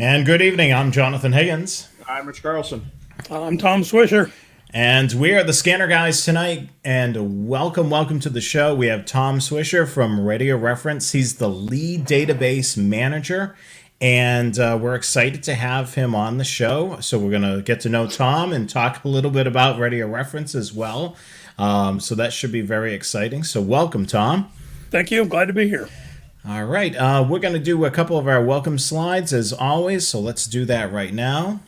And good evening. I'm Jonathan Higgins. I'm Rich Carlson. I'm Tom Swisher. And we are the Scanner Guys tonight. And welcome to the show. We have Tom Swisher from Radio Reference. He's the lead database manager. And we're excited to have him on the show. So we're going to get to know Tom and talk a little bit about Radio Reference as well. So that should be very exciting. So welcome, Tom. Thank you. I'm glad to be here. All right. We're going to do a couple of our welcome slides as always. So let's do that right now.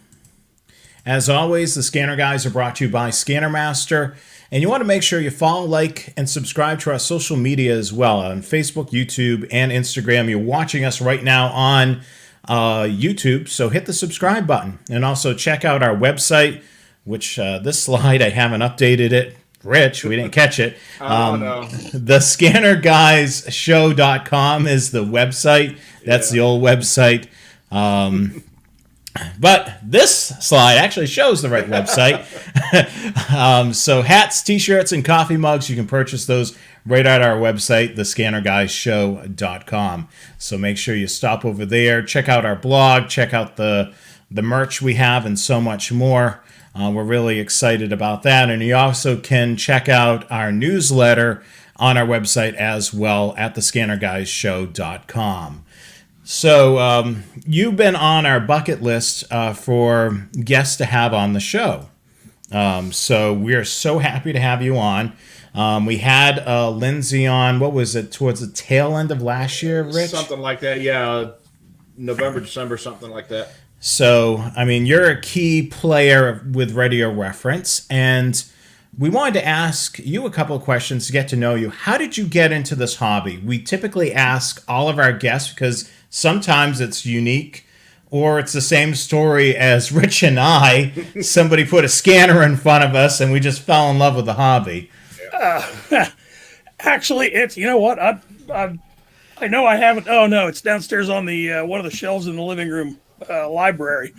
As always, the Scanner Guys are brought to you by Scanner Master. And you want to make sure you follow, like, and subscribe to our social media as well on Facebook, YouTube, and Instagram. You're watching us right now on YouTube, so hit the subscribe button. And also check out our website, which this slide, I haven't updated it. Rich, we didn't catch it. No. The scannerguyshow.com is the website. That's the old website. But this slide actually shows the right website. So hats, t-shirts, and coffee mugs, you can purchase those right at our website, thescannerguyshow.com. So make sure you stop over there, check out our blog, check out the merch we have, and so much more. We're really excited about that. And you also can check out our newsletter on our website as well at thescannerguyshow.com. So you've been on our bucket list for guests to have on the show. So we're so happy to have you on. We had Lindsay on, what was it, towards the tail end of last year, Rich? Something like that, yeah. November, December, something like that. So, I mean, you're a key player with Radio Reference, and we wanted to ask you a couple of questions to get to know you. How did you get into this hobby? We typically ask all of our guests because sometimes it's unique or it's the same story as Rich and I. Somebody put a scanner in front of us and we just fell in love with the hobby. Actually, it's, you know what? I know I haven't. Oh, no, it's downstairs on the one of the shelves in the living room library.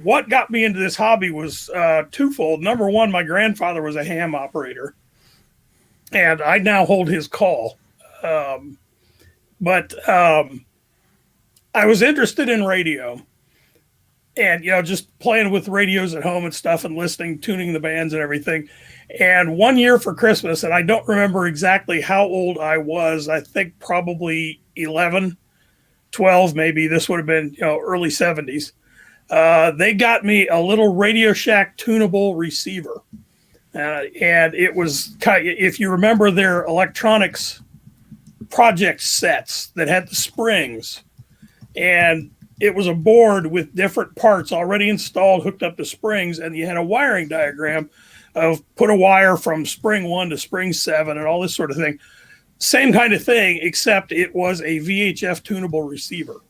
What got me into this hobby was twofold. Number one, my grandfather was a ham operator, and I now hold his call. But I was interested in radio and, just playing with radios at home and stuff and listening, tuning the bands and everything. And one year for Christmas, and I don't remember exactly how old I was, I think probably 11, 12 maybe. This would have been, early 70s. They got me a little Radio Shack tunable receiver. And it was, if you remember their electronics project sets that had the springs, and it was a board with different parts already installed, hooked up to springs, and you had a wiring diagram of put a wire from spring 1 to spring 7 and all this sort of thing. Same kind of thing, except it was a VHF tunable receiver.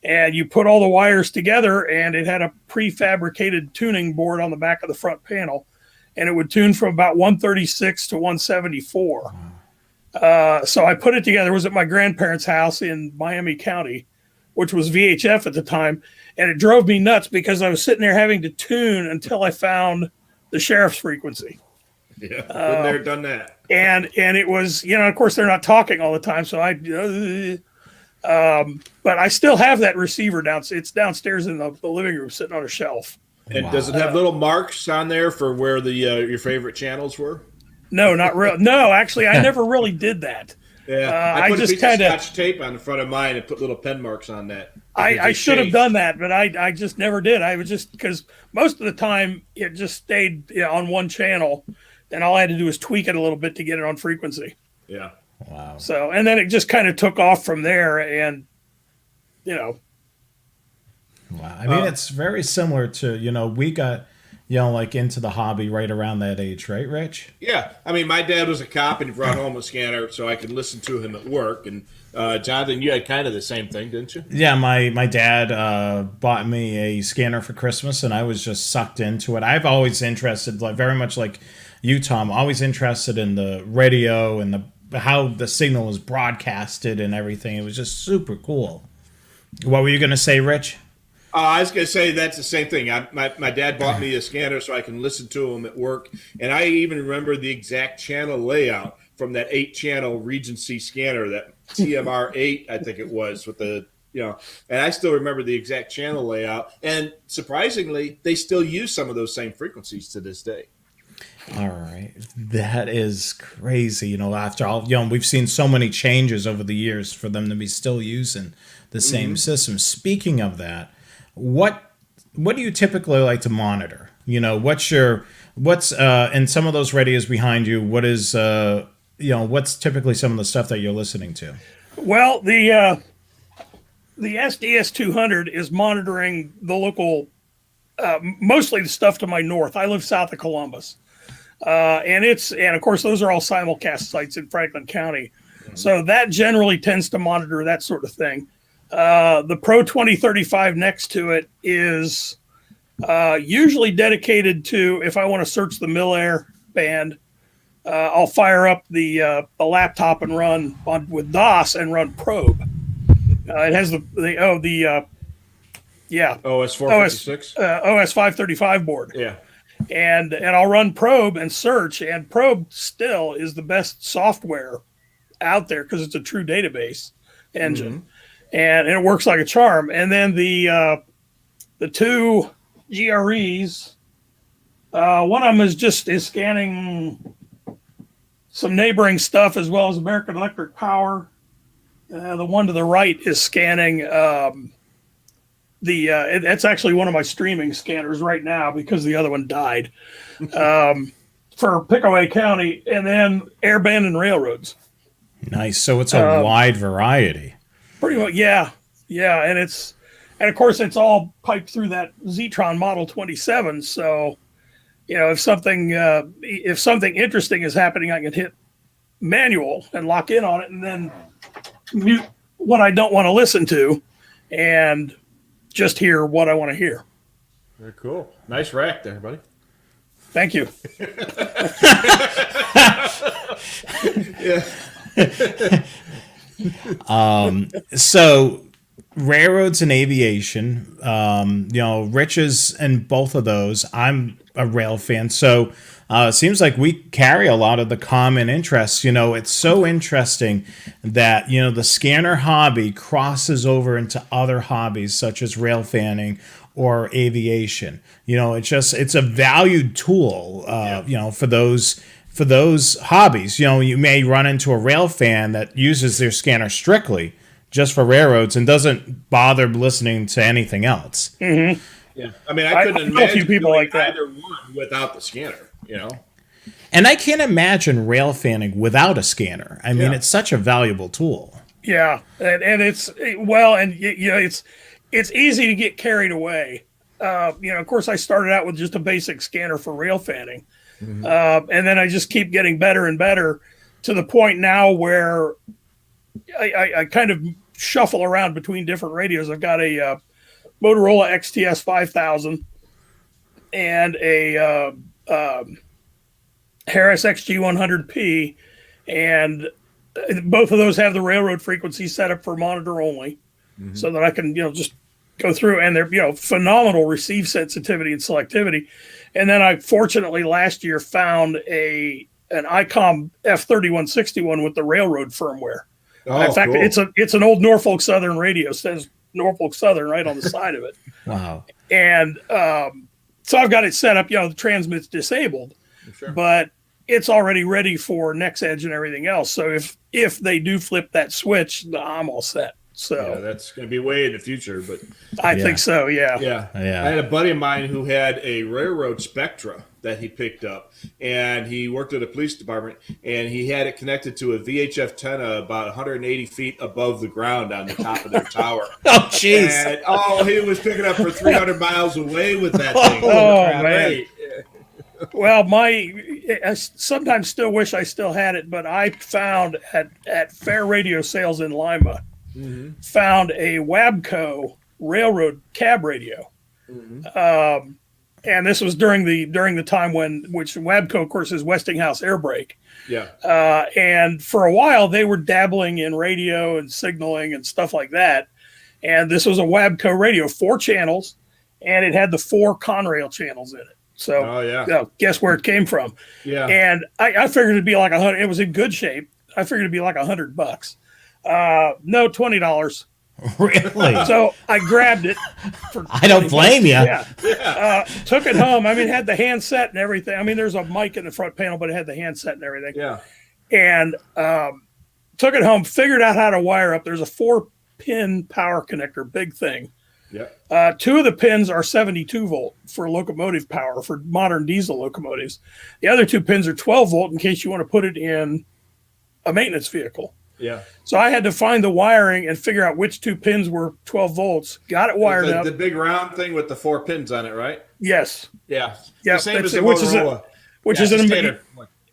And you put all the wires together, and it had a prefabricated tuning board on the back of the front panel, and it would tune from about 136 to 174. So I put it together. It was at my grandparents' house in Miami County, which was VHF at the time. And it drove me nuts because I was sitting there having to tune until I found the sheriff's frequency. Yeah, been there, done that. And it was, of course, they're not talking all the time. So but I still have that receiver downstairs. It's downstairs in the living room sitting on a shelf. And does it have little marks on there for where the your favorite channels were? No, not real. No, actually, I never really did that. Yeah, I put just a piece of Scotch tape on the front of mine and put little pen marks on that. I should have done that, but I just never did. I was just, because most of the time it just stayed on one channel, and all I had to do was tweak it a little bit to get it on frequency. Yeah. Wow. So, and then it just kind of took off from there, and Wow. I mean, it's very similar to, we got, like into the hobby right around that age, right, Rich? Yeah. I mean, my dad was a cop and he brought home a scanner so I could listen to him at work. And Jonathan, you had kind of the same thing, didn't you? Yeah, my dad bought me a scanner for Christmas, and I was just sucked into it. I've always interested, like very much like you, Tom, always interested in the radio and how the signal was broadcasted and everything. It was just super cool. What were you going to say, Rich? I was going to say that's the same thing. My dad bought me a scanner so I can listen to him at work. And I even remember the exact channel layout from that 8-channel Regency scanner, that TMR 8, I think it was, with the and I still remember the exact channel layout. And surprisingly, they still use some of those same frequencies to this day. All right. That is crazy. After all, we've seen so many changes over the years for them to be still using the same system. Speaking of that, what do you typically like to monitor? What's in some of those radios behind you, what is what's typically some of the stuff that you're listening to? Well, the SDS 200 is monitoring the local, mostly the stuff to my north. I live south of Columbus. And of course, those are all simulcast sites in Franklin County. So that generally tends to monitor that sort of thing. The Pro 2035 next to it is usually dedicated to, if I want to search the Mil-Air band, I'll fire up the laptop and run with DOS and run probe. It has OS 456, OS 535 board. Yeah. And I'll run probe and search, and probe still is the best software out there because it's a true database engine, and it works like a charm. And then the two GREs, one of them is scanning some neighboring stuff as well as American Electric Power. The one to the right is scanning that's actually one of my streaming scanners right now because the other one died, for Pickaway County, and then airband and railroads. Nice. So it's a wide variety. Pretty much, yeah. And of course it's all piped through that Zetron Model 27. So, if something interesting is happening, I can hit manual and lock in on it, and then mute what I don't want to listen to, and just hear what I want to hear. Very cool. Nice rack there, buddy. Thank you. So railroads and aviation, Rich is in both of those. I'm a rail fan. So it seems like we carry a lot of the common interests. It's so interesting that, the scanner hobby crosses over into other hobbies such as rail fanning or aviation. It's a valued tool, for those hobbies. You may run into a rail fan that uses their scanner strictly just for railroads and doesn't bother listening to anything else. Mm-hmm. Yeah. I mean, I couldn't imagine a few people doing like that. either one without the scanner. And I can't imagine rail fanning without a scanner. I mean, it's such a valuable tool. Yeah, and it's easy to get carried away. Of course, I started out with just a basic scanner for rail fanning, and then I just keep getting better and better to the point now where I kind of shuffle around between different radios. I've got a Motorola XTS 5000 and a Harris XG100P, and both of those have the railroad frequency set up for monitor only, so that I can just go through, and they're phenomenal receive sensitivity and selectivity. And then I fortunately last year found an ICOM F3161 with the railroad firmware. In fact, cool. It's an old Norfolk Southern radio. It says Norfolk Southern right on the side of it. Wow. And so I've got it set up. The transmit's disabled, but it's already ready for NextEdge and everything else. So if they do flip that switch, I'm all set. So that's going to be way in the future, but I think so. Yeah. I had a buddy of mine who had a railroad Spectra that he picked up, and he worked at a police department, and he had it connected to a VHF antenna about 180 feet above the ground on the top of their tower. Oh, jeez. And he was picking up for 300 miles away with that thing. Oh, man. Well, I sometimes still wish I still had it, but I found at Fair Radio Sales in Lima, found a Wabco railroad cab radio. And this was during the time which Wabco, of course, is Westinghouse air brake. Yeah. And for a while, they were dabbling in radio and signaling and stuff like that. And this was a Wabco radio, 4 channels, and it had the 4 Conrail channels in it. So, guess where it came from? Yeah. And I figured it'd be like $100. It was in good shape. I figured it'd be like $100. No, $20. Really? So I grabbed it. I don't blame you. Yeah. Took it home. I mean, it had the handset and everything. I mean, there's a mic in the front panel, but it had the handset and everything. Yeah. And took it home, figured out how to wire up. There's a 4-pin power connector, big thing. Yeah. 2 of the pins are 72 volt for locomotive power for modern diesel locomotives. The other 2 pins are 12 volt in case you want to put it in a maintenance vehicle. Yeah. So I had to find the wiring and figure out which 2 pins were 12 volts. Got it wired up. The big round thing with the 4 pins on it, right? Yes. Yeah. Yeah. The same as the which Motorola. is an standard.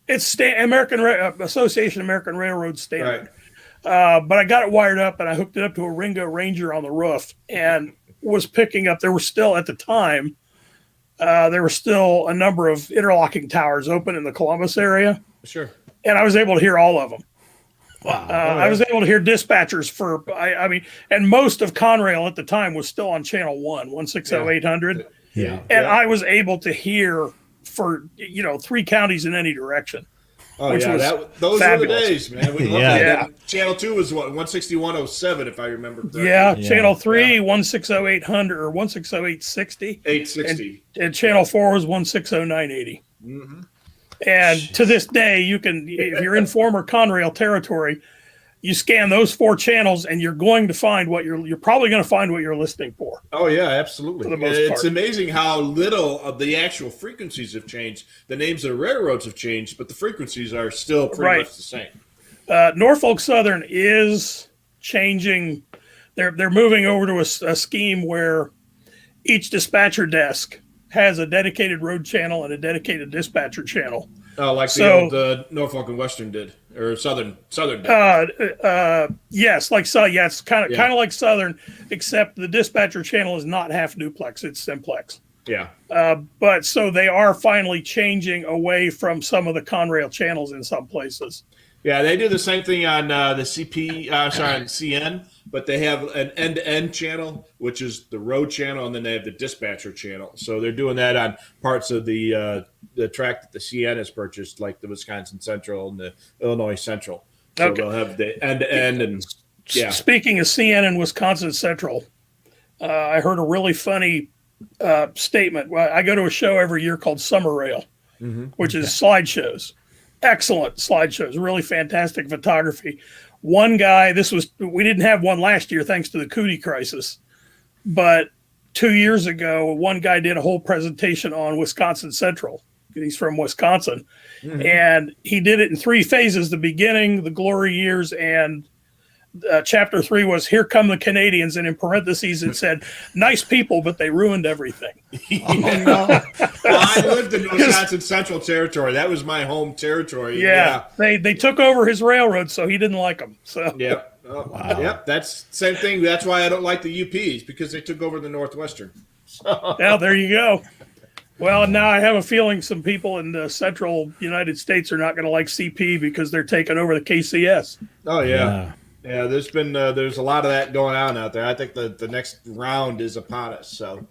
it's American Association American Railroad standard. Right. But I got it wired up and I hooked it up to a Ringo Ranger on the roof and was picking up. There were still at the time. There were still a number of interlocking towers open in the Columbus area. Sure. And I was able to hear all of them. Wow. I was able to hear dispatchers for, I mean, and most of Conrail at the time was still on channel 160-800. Yeah. And I was able to hear for, 3 counties in any direction. Oh, which yeah. was those fabulous. were the days, man. We loved Yeah. that. Yeah. And channel 2 was what, 161.07, if I remember correctly. Yeah, Yeah. channel 3, 160-800 or 160-860. 860. And channel 4 was 160-980. Mm-hmm. And to this day, you can, if you're in former Conrail territory, you scan those 4 channels and you're going to find you're probably going to find what you're listening for. Oh, yeah, absolutely. For the most It's part. amazing how little of the actual frequencies have changed. The names of the railroads have changed, but the frequencies are still pretty much the same. Norfolk Southern is changing. They're moving over to a scheme where each dispatcher desk has a dedicated road channel and a dedicated dispatcher channel. Oh, like the old Norfolk and Western did, or Southern did. Yes, it's kind of like Southern, except the dispatcher channel is not half duplex; it's simplex. Yeah. But so they are finally changing away from some of the Conrail channels in some places. Yeah, they do the same thing on on CN, but they have an end-to-end channel, which is the road channel, and then they have the dispatcher channel. So they're doing that on parts of the track that the CN has purchased, like the Wisconsin Central and the Illinois Central. So they'll have the end-to-end, and yeah. Speaking of CN and Wisconsin Central, I heard a really funny statement. Well, I go to a show every year called Summer Rail, which is slideshows. Excellent slideshows, really fantastic photography. One guy, we didn't have one last year thanks to the cootie crisis, but 2 years ago, one guy did a whole presentation on Wisconsin Central. He's from Wisconsin, and he did it in 3 phases: the beginning, the glory years, and chapter 3 was "Here Come the Canadians," and in parentheses it said, "Nice people, but they ruined everything." Oh, no. Well, I lived in Wisconsin Central Territory. That was my home territory. Yeah. They took over his railroad, so he didn't like them. So Yeah. Wow. Yep. That's same thing. That's why I don't like the UPs, because they took over the Northwestern. yeah, there you go. Well, now I have a feeling some people in the central United States are not going to like CP because they're taking over the KCS. Oh yeah. Yeah, there's a lot of that going on out there. I think the next round is upon us. So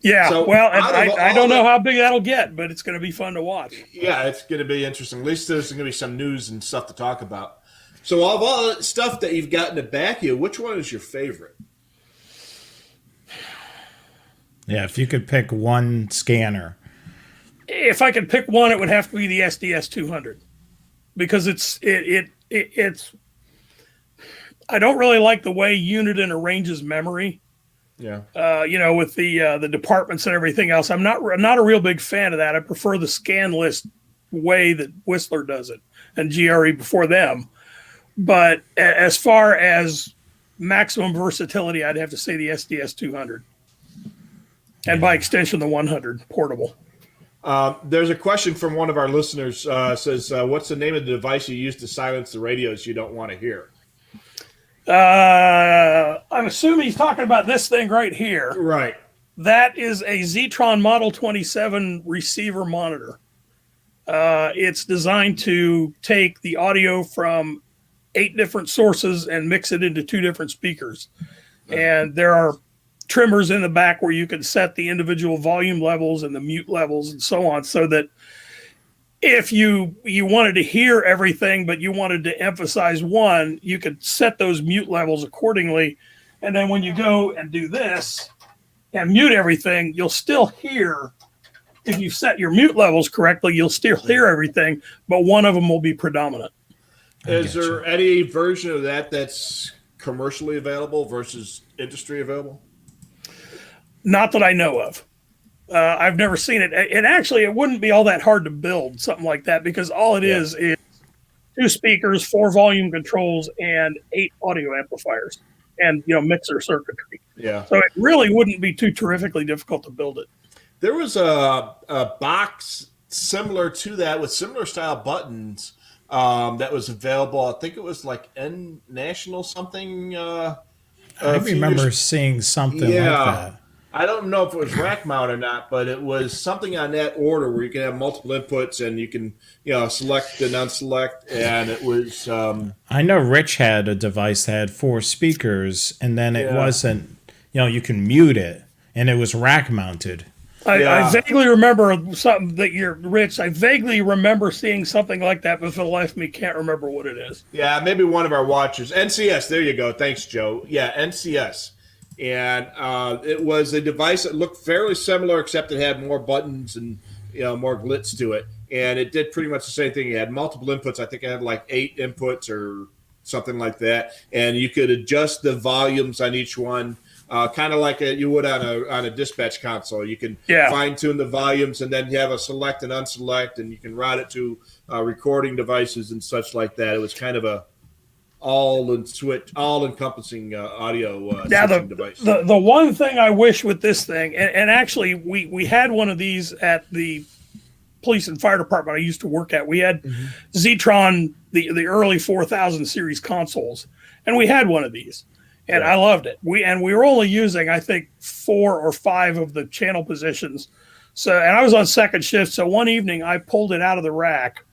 Yeah, So, well, out of I all don't know the- how big that'll get, but it's going to be fun to watch. yeah, it's going to be interesting. At least there's going to be some news and stuff to talk about. So of all the stuff that you've got in the back here, which one is your favorite? Yeah, if you could pick one scanner. If I could pick one, it would have to be the SDS 200 because it's. I don't really like the way Uniden arranges memory. Yeah. With the departments and everything else. I'm not a real big fan of that. I prefer the scan list way that Whistler does it and GRE before them. But as far as maximum versatility, I'd have to say the SDS 200. And by extension, the 100 portable. There's a question from one of our listeners. Says, what's the name of the device you use to silence the radios you don't want to hear? I'm assuming he's talking about this thing right here. Right. That is a Zetron Model 27 receiver monitor. It's designed to take the audio from 8 different sources and mix it into 2 different speakers. And there are trimmers in the back where you can set the individual volume levels and the mute levels and so on, so that if you wanted to hear everything, but you wanted to emphasize one, you could set those mute levels accordingly. And then when you go and do this and mute everything, you'll still hear, if you set your mute levels correctly, you'll still hear everything, but one of them will be predominant. Is there any version of that that's commercially available versus industry available? Not that I know of. I've never seen it. And actually, it wouldn't be all that hard to build something like that, because all it is 2 speakers, 4 volume controls, and 8 audio amplifiers, and mixer circuitry. Yeah. So it really wouldn't be too terrifically difficult to build it. There was a box similar to that with similar style buttons that was available. I think it was like N National something. I remember seeing something like that. I don't know if it was rack mount or not, but it was something on that order where you can have multiple inputs and you can, select and unselect. And it was. I know Rich had a device that had 4 speakers, and then it wasn't. You can mute it, and it was rack mounted. I vaguely remember something that you're Rich. I vaguely remember seeing something like that, but for the life of me, can't remember what it is. Yeah, maybe one of our watchers. NCS. There you go. Thanks, Joe. Yeah, NCS. And it was a device that looked fairly similar, except it had more buttons and more glitz to it. And it did pretty much the same thing. It had multiple inputs. I think it had like 8 inputs or something like that. And you could adjust the volumes on each one, kind of like you would on a dispatch console. You can fine tune the volumes, and then you have a select and unselect, and you can route it to recording devices and such like that. It was kind of a all-encompassing audio device. The one thing I wish with this thing, and actually we had one of these at the police and fire department I used to work at. We had Zetron, the early 4000 series consoles, and we had one of these, and I loved it. We were only using, I think, 4 or 5 of the channel positions. So, and I was on second shift, so one evening I pulled it out of the rack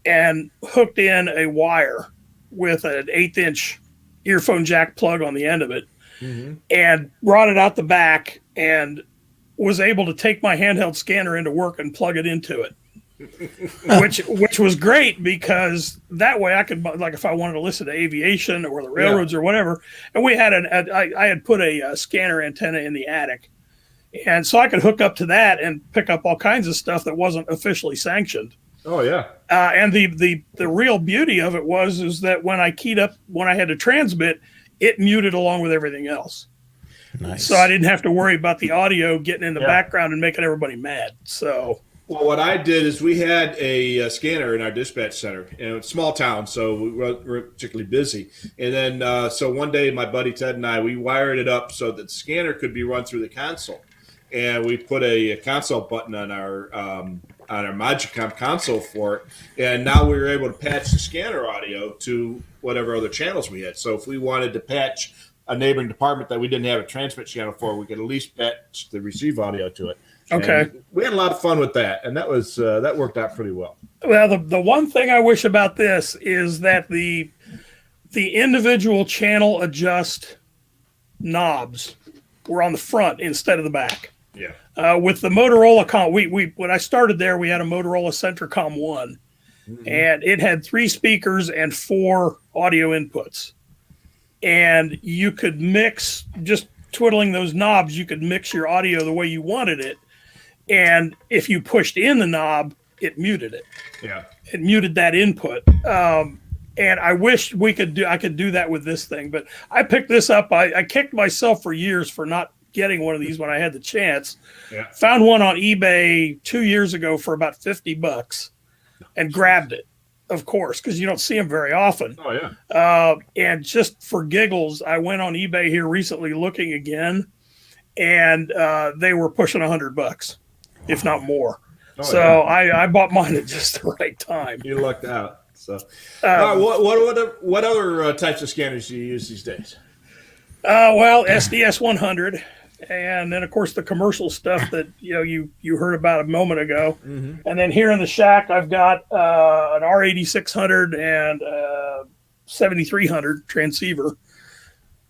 and hooked in a wire with an 1/8" earphone jack plug on the end of it, and brought it out the back, and was able to take my handheld scanner into work and plug it into it, which was great, because that way I could, like, if I wanted to listen to aviation or the railroads or whatever, and we had I had put a scanner antenna in the attic, and so I could hook up to that and pick up all kinds of stuff that wasn't officially sanctioned. Oh yeah. And the real beauty of it is that when I keyed up, when I had to transmit, it muted along with everything else. Nice. So I didn't have to worry about the audio getting in the background and making everybody mad. So. Well, what I did is we had a scanner in our dispatch center, and it's a small town, so we weren't particularly busy. And then, so one day, my buddy Ted and I, we wired it up so that the scanner could be run through the console, and we put a console button on our Magicom console for it, and now we were able to patch the scanner audio to whatever other channels we had. So if we wanted to patch a neighboring department that we didn't have a transmit channel for, we could at least patch the receive audio to it. Okay. And we had a lot of fun with that, and that was that worked out pretty well. Well, the one thing I wish about this is that the individual channel adjust knobs were on the front instead of the back. Yeah. With the Motorola we when I started there, we had a Motorola Centricom 1, and it had 3 speakers and 4 audio inputs, and you could mix, just twiddling those knobs, you could mix your audio the way you wanted it, and if you pushed in the knob, it muted it. Yeah. It muted that input. And I wish I could do that with this thing, but I picked this up. I kicked myself for years for not getting one of these when I had the chance. Yeah. Found one on eBay 2 years ago for about $50 and grabbed it, of course, because you don't see them very often. Oh yeah. And just for giggles, I went on eBay here recently looking again, and they were pushing $100, if not more. Oh, so yeah. I bought mine at just the right time. You lucked out. So, what other types of scanners do you use these days? Well, SDS 100, and then of course the commercial stuff that you heard about a moment ago, and then here in the shack I've got an R8600 and 7300 transceiver,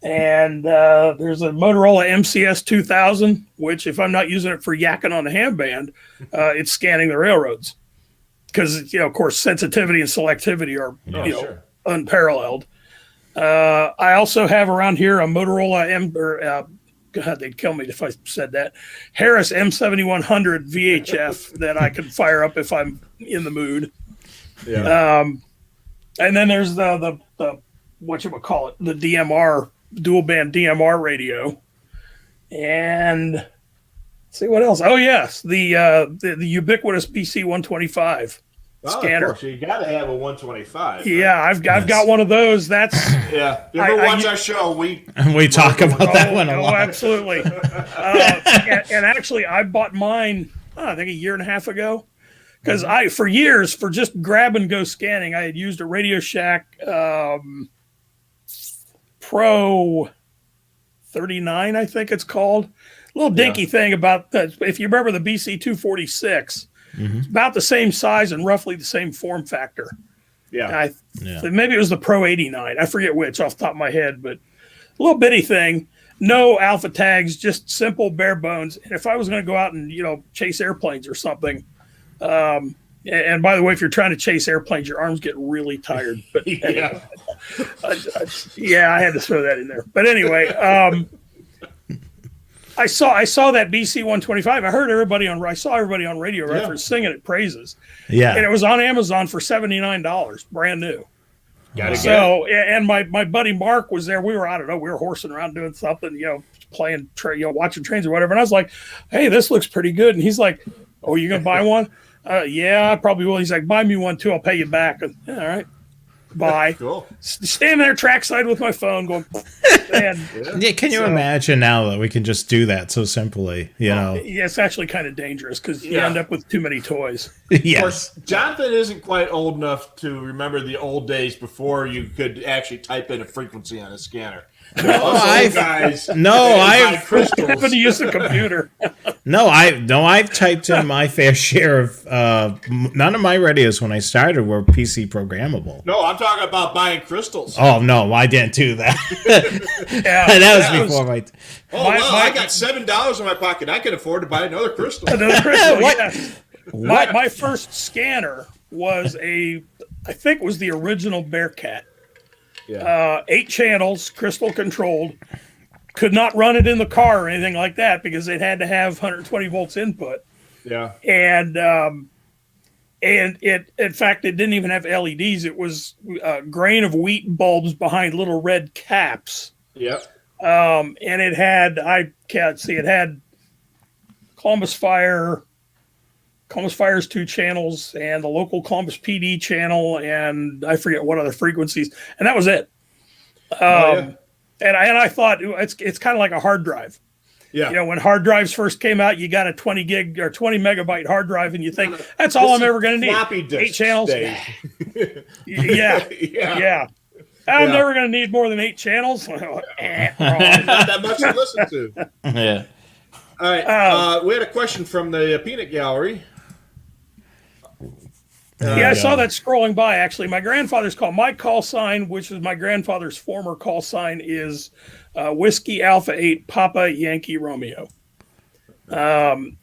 and there's a Motorola MCS 2000, which if I'm not using it for yakking on the ham band, it's scanning the railroads. because of course, sensitivity and selectivity are Sure. unparalleled. I also have around here a Motorola God, they'd kill me if I said that. Harris M7100 VHF that I can fire up if I'm in the mood. Yeah. And then there's the what you would call it, the DMR dual band DMR radio. And let's see what else. Oh yes, the ubiquitous BC 125 scanner. Of course, you got to have a 125. Yeah, I've got one of those. That's yeah. You ever watch our show? We talk about that one a lot. Oh, absolutely. And actually, I bought mine. I think a year and a half ago. Because for years, for just grab and go scanning, I had used a Radio Shack Pro 39, I think it's called. A little dinky thing about that. If you remember the BC 246, it's about the same size and roughly the same form factor. Yeah. Maybe it was the Pro 89. I forget which off the top of my head, but a little bitty thing. No alpha tags, just simple bare bones. And if I was going to go out and chase airplanes or something, and by the way, if you're trying to chase airplanes, your arms get really tired. But anyway, I had to throw that in there. But anyway, I saw that BC 125. I saw everybody on Radio Reference singing it praises. Yeah, and it was on Amazon for $79, brand new. Got it. So, and my buddy Mark was there. We were horsing around doing something, playing, watching trains or whatever. And I was like, "Hey, this looks pretty good." And he's like, "Oh, you gonna buy one?" Yeah, I probably will. He's like, "Buy me one too. I'll pay you back." And, all right, bye. Cool. Standing there trackside with my phone, going. Can you imagine now that we can just do that so simply? Yeah, it's actually kind of dangerous because you end up with too many toys. Yes. Of course, Jonathan isn't quite old enough to remember the old days before you could actually type in a frequency on a scanner. I've happened to use the computer. I've typed in my fair share of. None of my radios when I started were PC programmable. No, I'm talking about buying crystals. Oh no, I didn't do that. That was before my. I got $7 in my pocket. I can afford to buy another crystal. What? Yeah. My first scanner was I think it was the original Bearcat. Yeah. 8 channels, crystal controlled. Could not run it in the car or anything like that because it had to have 120 volts input. Yeah. And it, in fact, it didn't even have LEDs. It was a grain of wheat bulbs behind little red caps. Yep. And it had, it had Columbus Fire's 2 channels and the local Columbus PD channel, and I forget what other frequencies, and that was it. And I thought it's kind of like a hard drive. Yeah. When hard drives first came out, you got a 20 gig or 20 megabyte hard drive, and you think that's all I'm ever going to need. Floppy disk 8 channels. Yeah. I'm never going to need more than 8 channels. Not that much to listen to. Yeah. All right. We had a question from the peanut gallery. I saw that scrolling by, actually. My grandfather's my call sign, which is my grandfather's former call sign, is Whiskey Alpha 8 Papa Yankee Romeo. And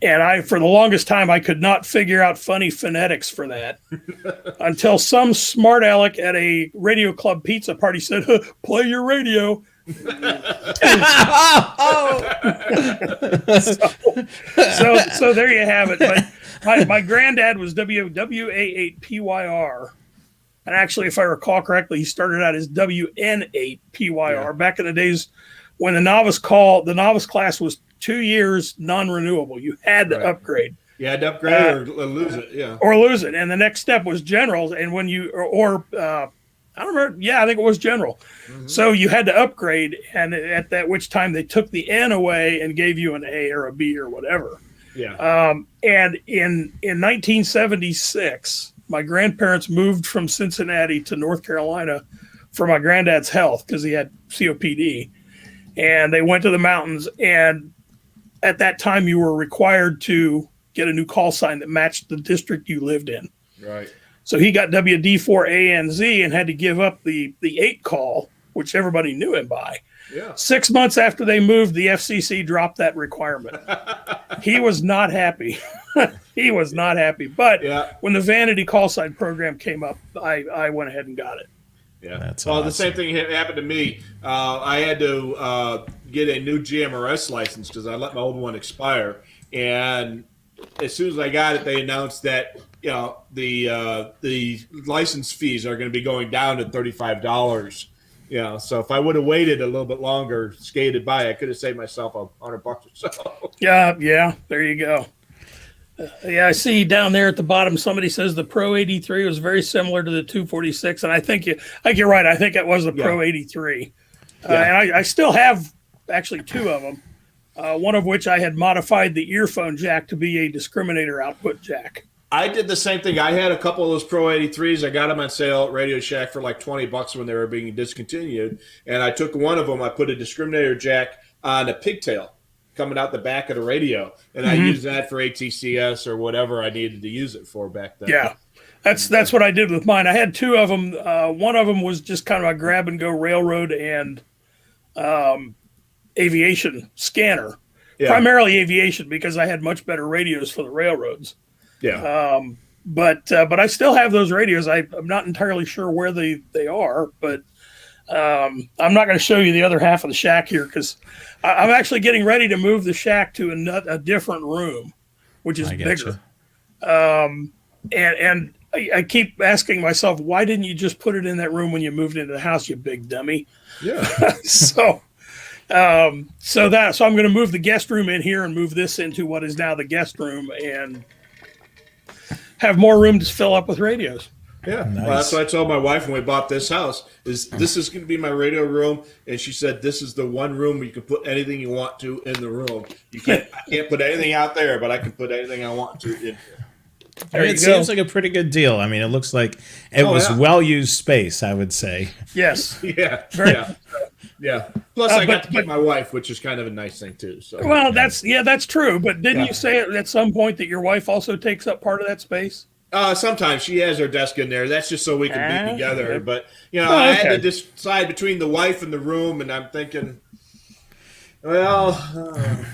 for the longest time, I could not figure out funny phonetics for that until some smart aleck at a Radio Club pizza party said, "Play your radio." So there you have it. But my granddad was WA8PYR. And actually, if I recall correctly, he started out as WN8PYR back in the days when the novice class was 2 years non-renewable. You had to upgrade. You had to upgrade or lose it, yeah. Or lose it. And the next step was general. And when you, I don't remember. Yeah, I think it was general. Mm-hmm. So you had to upgrade, and at that which time they took the N away and gave you an A or a B or whatever. Yeah. And in 1976, my grandparents moved from Cincinnati to North Carolina for my granddad's health because he had COPD, and they went to the mountains. And at that time, you were required to get a new call sign that matched the district you lived in. Right. So he got WD4ANZ and had to give up the 8 call, which everybody knew him by. Yeah. 6 months after they moved, the FCC dropped that requirement. He was not happy. he was not happy. But Yeah. when the vanity call sign program came up, I went ahead and got it. Yeah. That's well, awesome. the same thing happened to me. I had to get a new GMRS license because I let my old one expire. And as soon as I got it, they announced that the license fees are going to be going down to $35. So if I would have waited a little bit longer, skated by, I could have saved myself $100 or so. Yeah, there you go. Yeah, I see down there at the bottom somebody says the Pro 83 was very similar to the 246, and I think you're right. I think it was the Pro 83, and I still have actually two of them. One of which I had modified the earphone jack to be a discriminator output jack. I did the same thing. I had a couple of those Pro 83s. I got them on sale at Radio Shack for like $20 when they were being discontinued, and I took one of them. I put a discriminator jack on a pigtail coming out the back of the radio, and I used that for ATCS or whatever I needed to use it for back then. Yeah, that's what I did with mine. I had two of them. One of them was just kind of a grab and go railroad and aviation scanner, primarily aviation because I had much better radios for the railroads. Yeah. But I still have those radios. I'm not entirely sure where they are, but I'm not going to show you the other half of the shack here because I'm actually getting ready to move the shack to a different room, which is bigger. And I keep asking myself, why didn't you just put it in that room when you moved into the house, you big dummy? Yeah. So I'm going to move the guest room in here and move this into what is now the guest room and have more room to fill up with radios. Yeah, Nice. Well, that's what I told my wife when we bought this house. This is going to be my radio room, and she said this is the one room where you can put anything you want to in the room. I can't put anything out there, but I can put anything I want to in here. It seems like a pretty good deal. I mean, it looks like it was well-used space, I would say. Yes. Yeah, yeah. Plus, I got to keep my wife, which is kind of a nice thing too. So, well, that's true. But didn't you say at some point that your wife also takes up part of that space? Sometimes she has her desk in there. That's just so we can be together. But I had to decide between the wife and the room, and I'm thinking, well,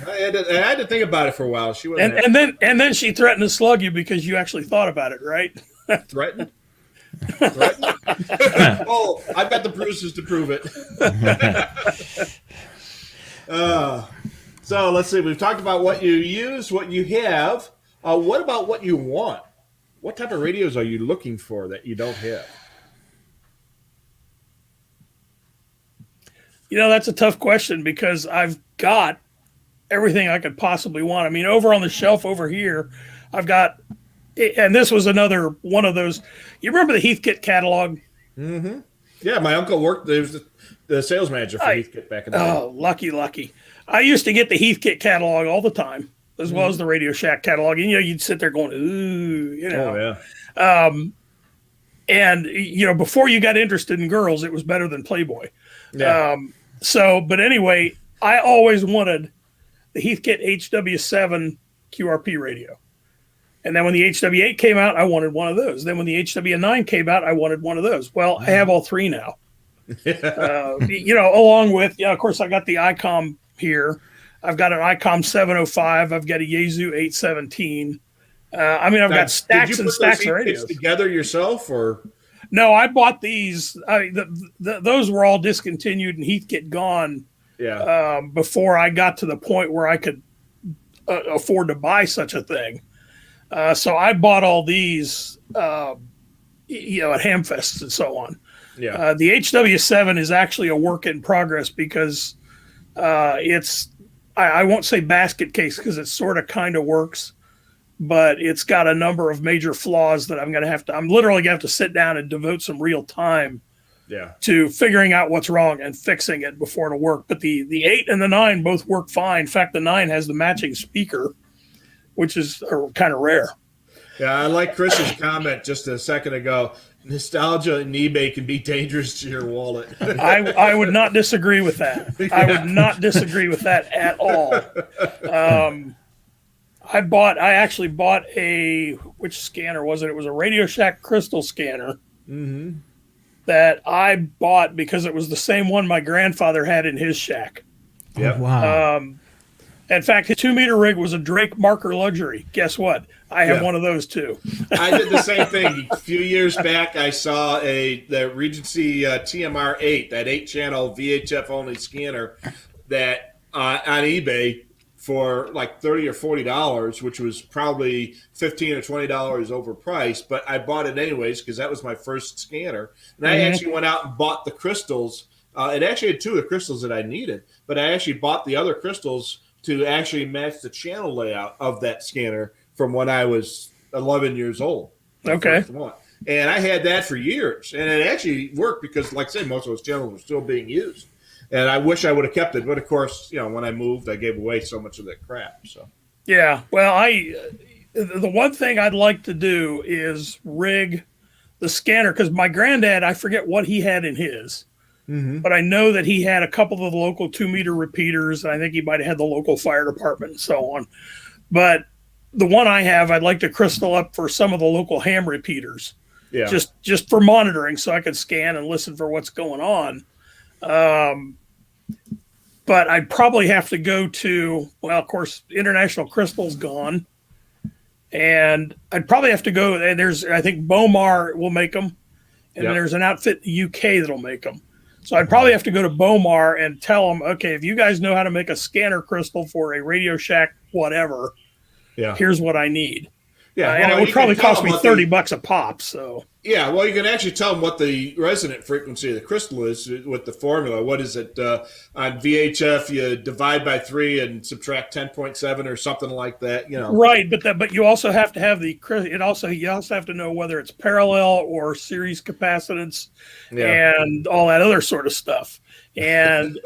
I had to think about it for a while. She wasn't and then she threatened to slug you because you actually thought about it, right? threatened. Oh, I've got the bruises to prove it. So let's see. We've talked about what you use, what you have. What about what you want? What type of radios are you looking for that you don't have? That's a tough question because I've got everything I could possibly want. I mean, over on the shelf over here, I've got, and this was another one of those. You remember the Heathkit catalog? Mm-hmm. Yeah, my uncle worked. There was the sales manager for Heathkit back in the day. Oh, lucky. I used to get the Heathkit catalog all the time, as well as the Radio Shack catalog. And, you'd sit there going, ooh, Oh, yeah. And, before you got interested in girls, it was better than Playboy. Yeah. But anyway, I always wanted the Heathkit HW7 QRP radio. And then when the HW8 came out, I wanted one of those. Then when the HW9 came out, I wanted one of those. Well, I have all three now. Along with, of course, I got the ICOM here. I've got an ICOM 705. I've got a Yaesu 817. I've got stacks and stacks of radios. Together yourself, or no? I bought these. Those were all discontinued and Heathkit gone. Yeah. Before I got to the point where I could afford to buy such a thing, so I bought all these, at Hamfests and so on. Yeah. The HW7 is actually a work in progress because it's. I won't say basket case because it sort of kind of works, but it's got a number of major flaws that I'm literally going to have to sit down and devote some real time to figuring out what's wrong and fixing it before it'll work. But the 8 and the 9 both work fine. In fact, the 9 has the matching speaker, which is kind of rare. Yeah, I like Chris's comment just a second ago. Nostalgia and eBay can be dangerous to your wallet. I would not disagree with that. Yeah. I would not disagree with that at all. I actually bought which scanner was it? It was a Radio Shack Crystal scanner that I bought because it was the same one my grandfather had in his shack. Yep. Oh, wow. In fact, his 2-meter rig was a Drake Marker Luxury. Guess what? I have one of those too. I did the same thing. A few years back, I saw the Regency TMR 8, that 8-channel VHF only scanner, that on eBay for like $30 or $40, which was probably $15 or $20 overpriced. But I bought it anyways because that was my first scanner, and I actually went out and bought the crystals. It actually had 2 of the crystals that I needed, but I actually bought the other crystals to actually match the channel layout of that scanner from when I was 11 years old. Okay. And I had that for years. And it actually worked because, like I said, most of those channels were still being used. And I wish I would have kept it. But, of course, when I moved, I gave away so much of that crap. So. Yeah. Well, the one thing I'd like to do is rig the scanner, because my granddad, I forget what he had in his. But I know that he had a couple of the local 2-meter repeaters. I think he might have had the local fire department and so on. But the one I have, I'd like to crystal up for some of the local ham repeaters. Yeah. Just for monitoring, so I could scan and listen for what's going on. But I'd probably have to go to, well, of course, International Crystal's gone. And I'd probably have to go, I think Bomar will make them. And then there's an outfit in the UK that'll make them. So I'd probably have to go to Bomar and tell them, okay, if you guys know how to make a scanner crystal for a Radio Shack whatever, here's what I need. Yeah, and it would probably cost me $30 a pop. So yeah, well, you can actually tell them what the resonant frequency of the crystal is with the formula. What is it on VHF? You divide by 3 and subtract 10.7 or something like that. Right, but you also have to have you also have to know whether it's parallel or series capacitance and all that other sort of stuff. And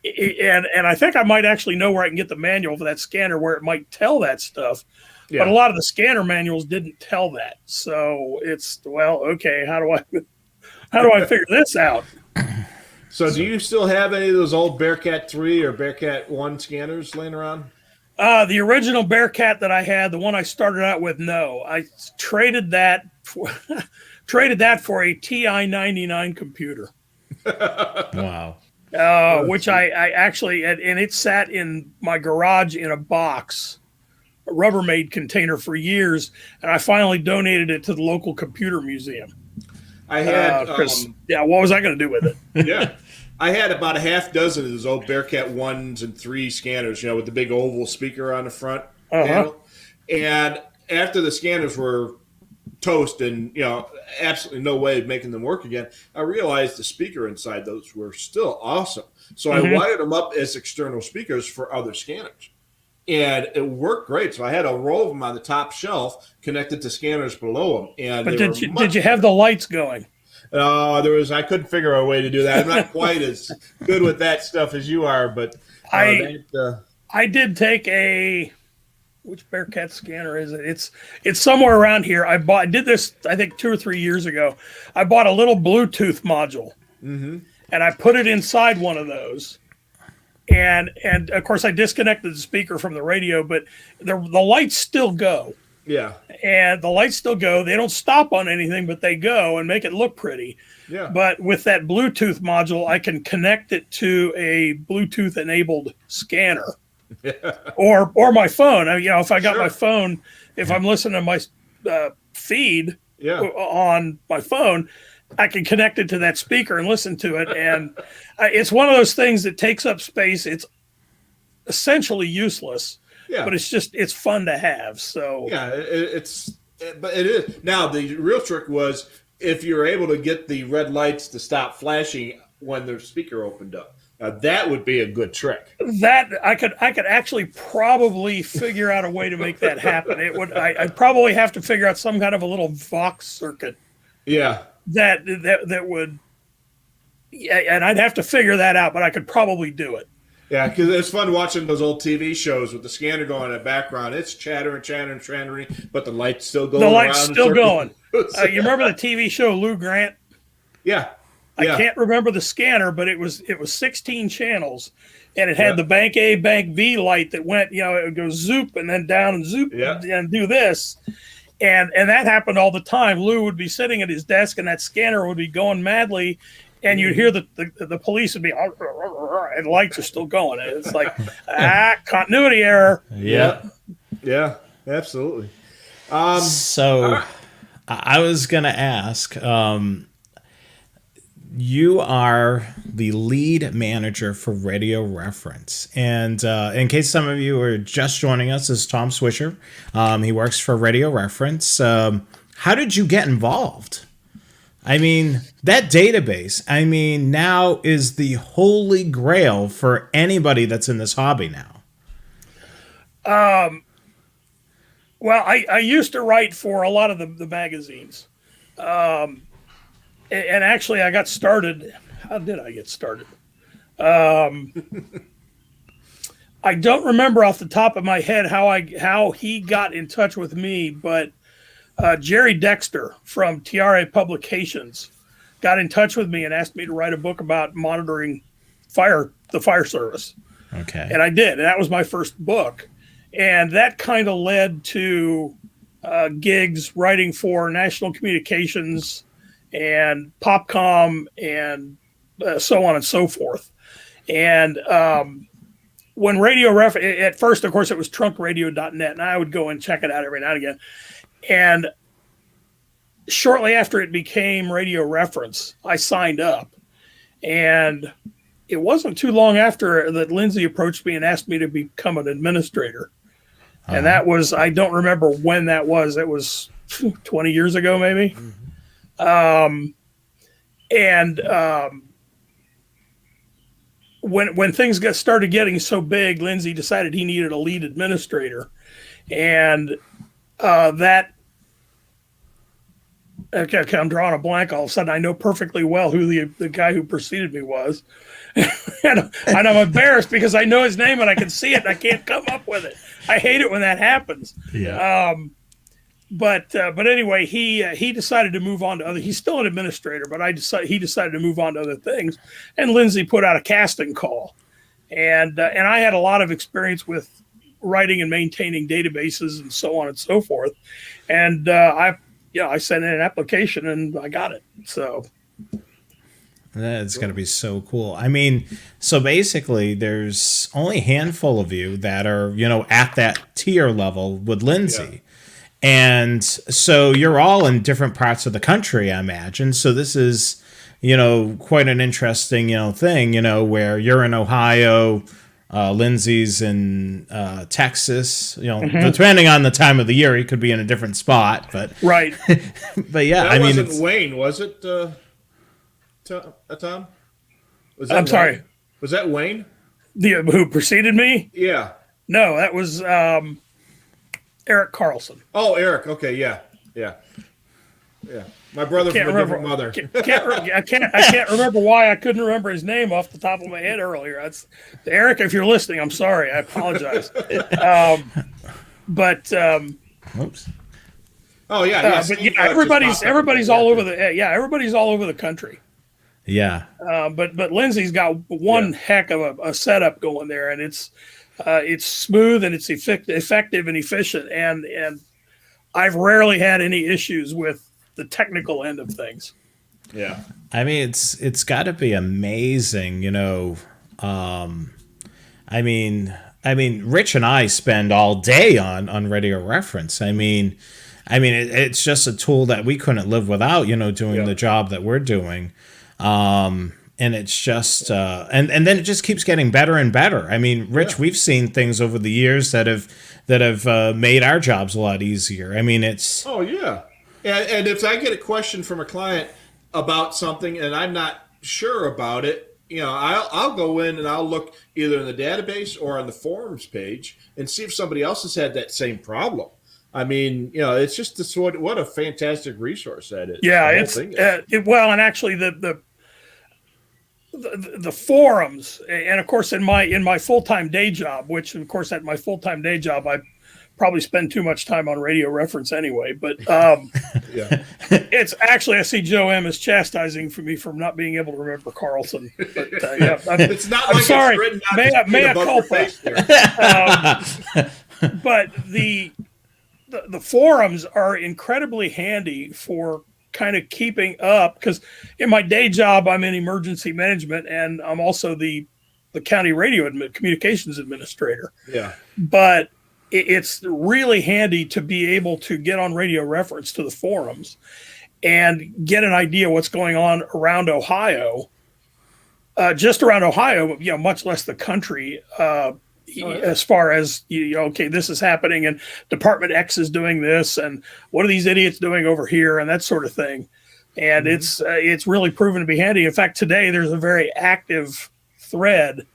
and I think I might actually know where I can get the manual for that scanner where it might tell that stuff. Yeah. But a lot of the scanner manuals didn't tell that. So it's, well, okay, how do I figure this out? So do you still have any of those old Bearcat 3 or Bearcat 1 scanners laying around? The original Bearcat that I had, the one I started out with, no. I traded that for a TI 99 computer. Wow. Which I actually, and it sat in my garage in a box, a Rubbermaid container for years, and I finally donated it to the local computer museum. I had what was I going to do with it? Yeah, I had about a half dozen of those old Bearcat 1s and 3 scanners, with the big oval speaker on the front panel. And after the scanners were toast and absolutely no way of making them work again, I realized the speaker inside those were still awesome. So I wired them up as external speakers for other scanners. And it worked great. So I had a row of them on the top shelf connected to scanners below them. And but did you have the lights going? I couldn't figure out a way to do that. I'm not quite as good with that stuff as you are, but I did take which Bearcat scanner is it? It's somewhere around here. I did this, I think 2 or 3 years ago. I bought a little Bluetooth module, and I put it inside one of those. And of course I disconnected the speaker from the radio, but the lights still go. Yeah. And the lights still go. They don't stop on anything, but they go and make it look pretty. Yeah. But with that Bluetooth module, I can connect it to a Bluetooth enabled scanner. or my phone. If I got my phone, if I'm listening to my feed on my phone, I can connect it to that speaker and listen to it. And it's one of those things that takes up space. It's essentially useless, but it's fun to have. So but it is. Now the real trick was if you're able to get the red lights to stop flashing when the speaker opened up. That would be a good trick. That I could actually probably figure out a way to make that happen. I'd probably have to figure out some kind of a little Vox circuit. Yeah. That would, and I'd have to figure that out, but I could probably do it. Yeah, because it's fun watching those old TV shows with the scanner going in the background. It's chattering, but the light's still going. The light's still going. You remember the TV show Lou Grant? Yeah. I can't remember the scanner, but it was 16 channels, and it had the bank A, bank B light that went, it would go zoop and then down and zoop and do this. And that happened all the time. Lou would be sitting at his desk and that scanner would be going madly. and you'd hear the police would be, and lights are still going. And it's like, continuity error. Yeah. Yeah, absolutely. So I was going to ask, you are the lead manager for Radio Reference. And in case some of you are just joining us, this is Tom Swisher. He works for Radio Reference. How did you get involved? I mean, that database, now is the holy grail for anybody that's in this hobby now. Well, I used to write for a lot of the magazines. And actually, I got started. How did I get started? I don't remember off the top of my head how he got in touch with me, but Jerry Dexter from TRA Publications got in touch with me and asked me to write a book about monitoring the fire service. Okay. And I did. And that was my first book. And that kind of led to gigs writing for National Communications and Popcom and so on and so forth. And when at first, of course, it was trunkradio.net, and I would go and check it out every now and again. And shortly after it became Radio Reference, I signed up. And it wasn't too long after that Lindsay approached me and asked me to become an administrator. And that was, I don't remember when that was. It was 20 years ago, maybe. When things started getting so big, Lindsay decided he needed a lead administrator. And okay, I'm drawing a blank all of a sudden. I know perfectly well who the guy who preceded me was. and I'm embarrassed because I know his name and I can see it and I can't come up with it. I hate it when that happens. Yeah. But anyway, he decided to move on to other. He's still an administrator, but he decided to move on to other things. And Lindsay put out a casting call, and I had a lot of experience with writing and maintaining databases and so on and so forth. And I sent in an application and I got it. So that's going to be so cool. So basically, there's only a handful of you that are at that tier level with Lindsay. Yeah. And so you're all in different parts of the country, I imagine. So this is, quite an interesting, thing, where you're in Ohio, Lindsay's in Texas, depending on the time of the year, he could be in a different spot. But right. But yeah, that wasn't Wayne, was it, Tom? I'm sorry. Was that Wayne? Who preceded me? Yeah. No, that was Eric Carlson. Oh, Eric. Okay, yeah. My brother from a different mother. I can't remember why I couldn't remember his name off the top of my head earlier. That's Eric. If you're listening, I'm sorry. I apologize. Oops. Oh yeah. But everybody's all over everybody's all over the country. Yeah. But Lindsay's got one heck of a setup going there, and it's smooth and it's effective and efficient, and I've rarely had any issues with the technical end of things. Yeah, it's got to be amazing, Rich and I spend all day on Radio Reference. It's just a tool that we couldn't live without, doing the job that we're doing. And it's just, and then it just keeps getting better and better. Rich, we've seen things over the years that have made our jobs a lot easier. It's. Oh yeah, and if I get a question from a client about something and I'm not sure about it, I'll go in and I'll look either in the database or on the forums page and see if somebody else has had that same problem. It's just what a fantastic resource that is. Yeah, and actually the forums, and of course in my full-time day job, which of course at my full-time day job I probably spend too much time on Radio Reference anyway, but it's actually, I see Joe M is chastising for me for not being able to remember Carlson. But it's not I'm like sorry. It's written Mea culpa. But the forums are incredibly handy for kind of keeping up, because in my day job, I'm in emergency management, and I'm also the county radio communications administrator. Yeah. But it's really handy to be able to get on radio reference to the forums and get an idea what's going on around Ohio, just around Ohio, much less the country, as far as, okay, this is happening and Department X is doing this and what are these idiots doing over here and that sort of thing. And it's really proven to be handy. In fact, today there's a very active thread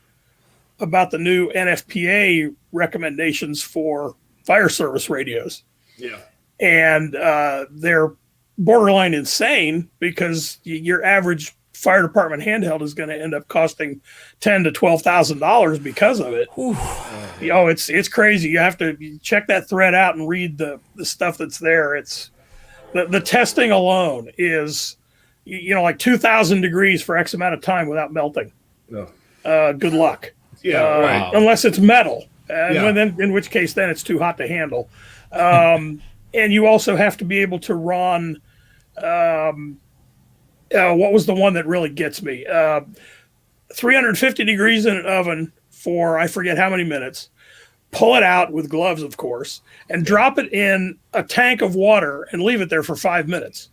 about the new NFPA recommendations for fire service radios. Yeah. And they're borderline insane, because your average fire department handheld is going to end up costing $10,000 to $12,000 because of it. It's crazy. You have to check that thread out and read the stuff that's there. It's the testing alone is like 2,000 degrees for X amount of time without melting. No. Good luck. Yeah, right. Unless it's metal, in which case then it's too hot to handle. And you also have to be able to run. What was the one that really gets me? 350 degrees in an oven for I forget how many minutes. Pull it out with gloves, of course, and drop it in a tank of water and leave it there for 5 minutes.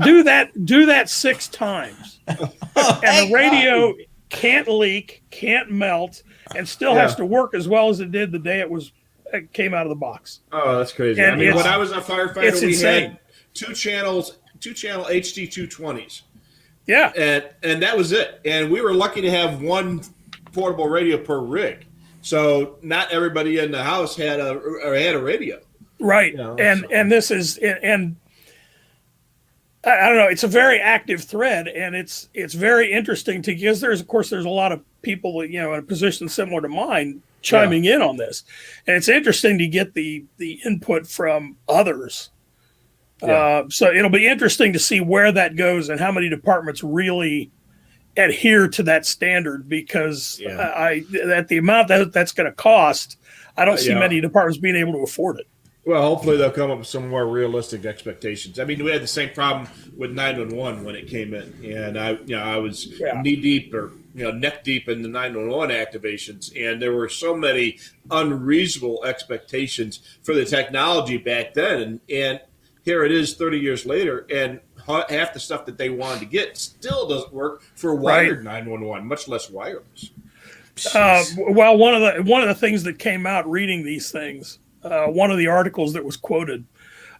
Do that 6 times, and the radio can't leak, can't melt, and still has to work as well as it did the day it came out of the box. Oh, that's crazy. And when I was a firefighter, we insane. had two channel HD 220s. Yeah. And that was it. And we were lucky to have one portable radio per rig. So not everybody in the house had a radio. Right. And this is, and I don't know, it's a very active thread, and it's very interesting because there's a lot of people, in a position similar to mine chiming in on this. And it's interesting to get the input from others. So it'll be interesting to see where that goes and how many departments really adhere to that standard, because at the amount that's going to cost, I don't see many departments being able to afford it. Well, hopefully they'll come up with some more realistic expectations. I mean, we had the same problem with 911 when it came in, and I was knee deep or neck deep in the 911 activations, and there were so many unreasonable expectations for the technology back then, and here it is 30 years later, and half the stuff that they wanted to get still doesn't work for wired 911, much less wireless. Well, one of the things that came out reading these things, one of the articles that was quoted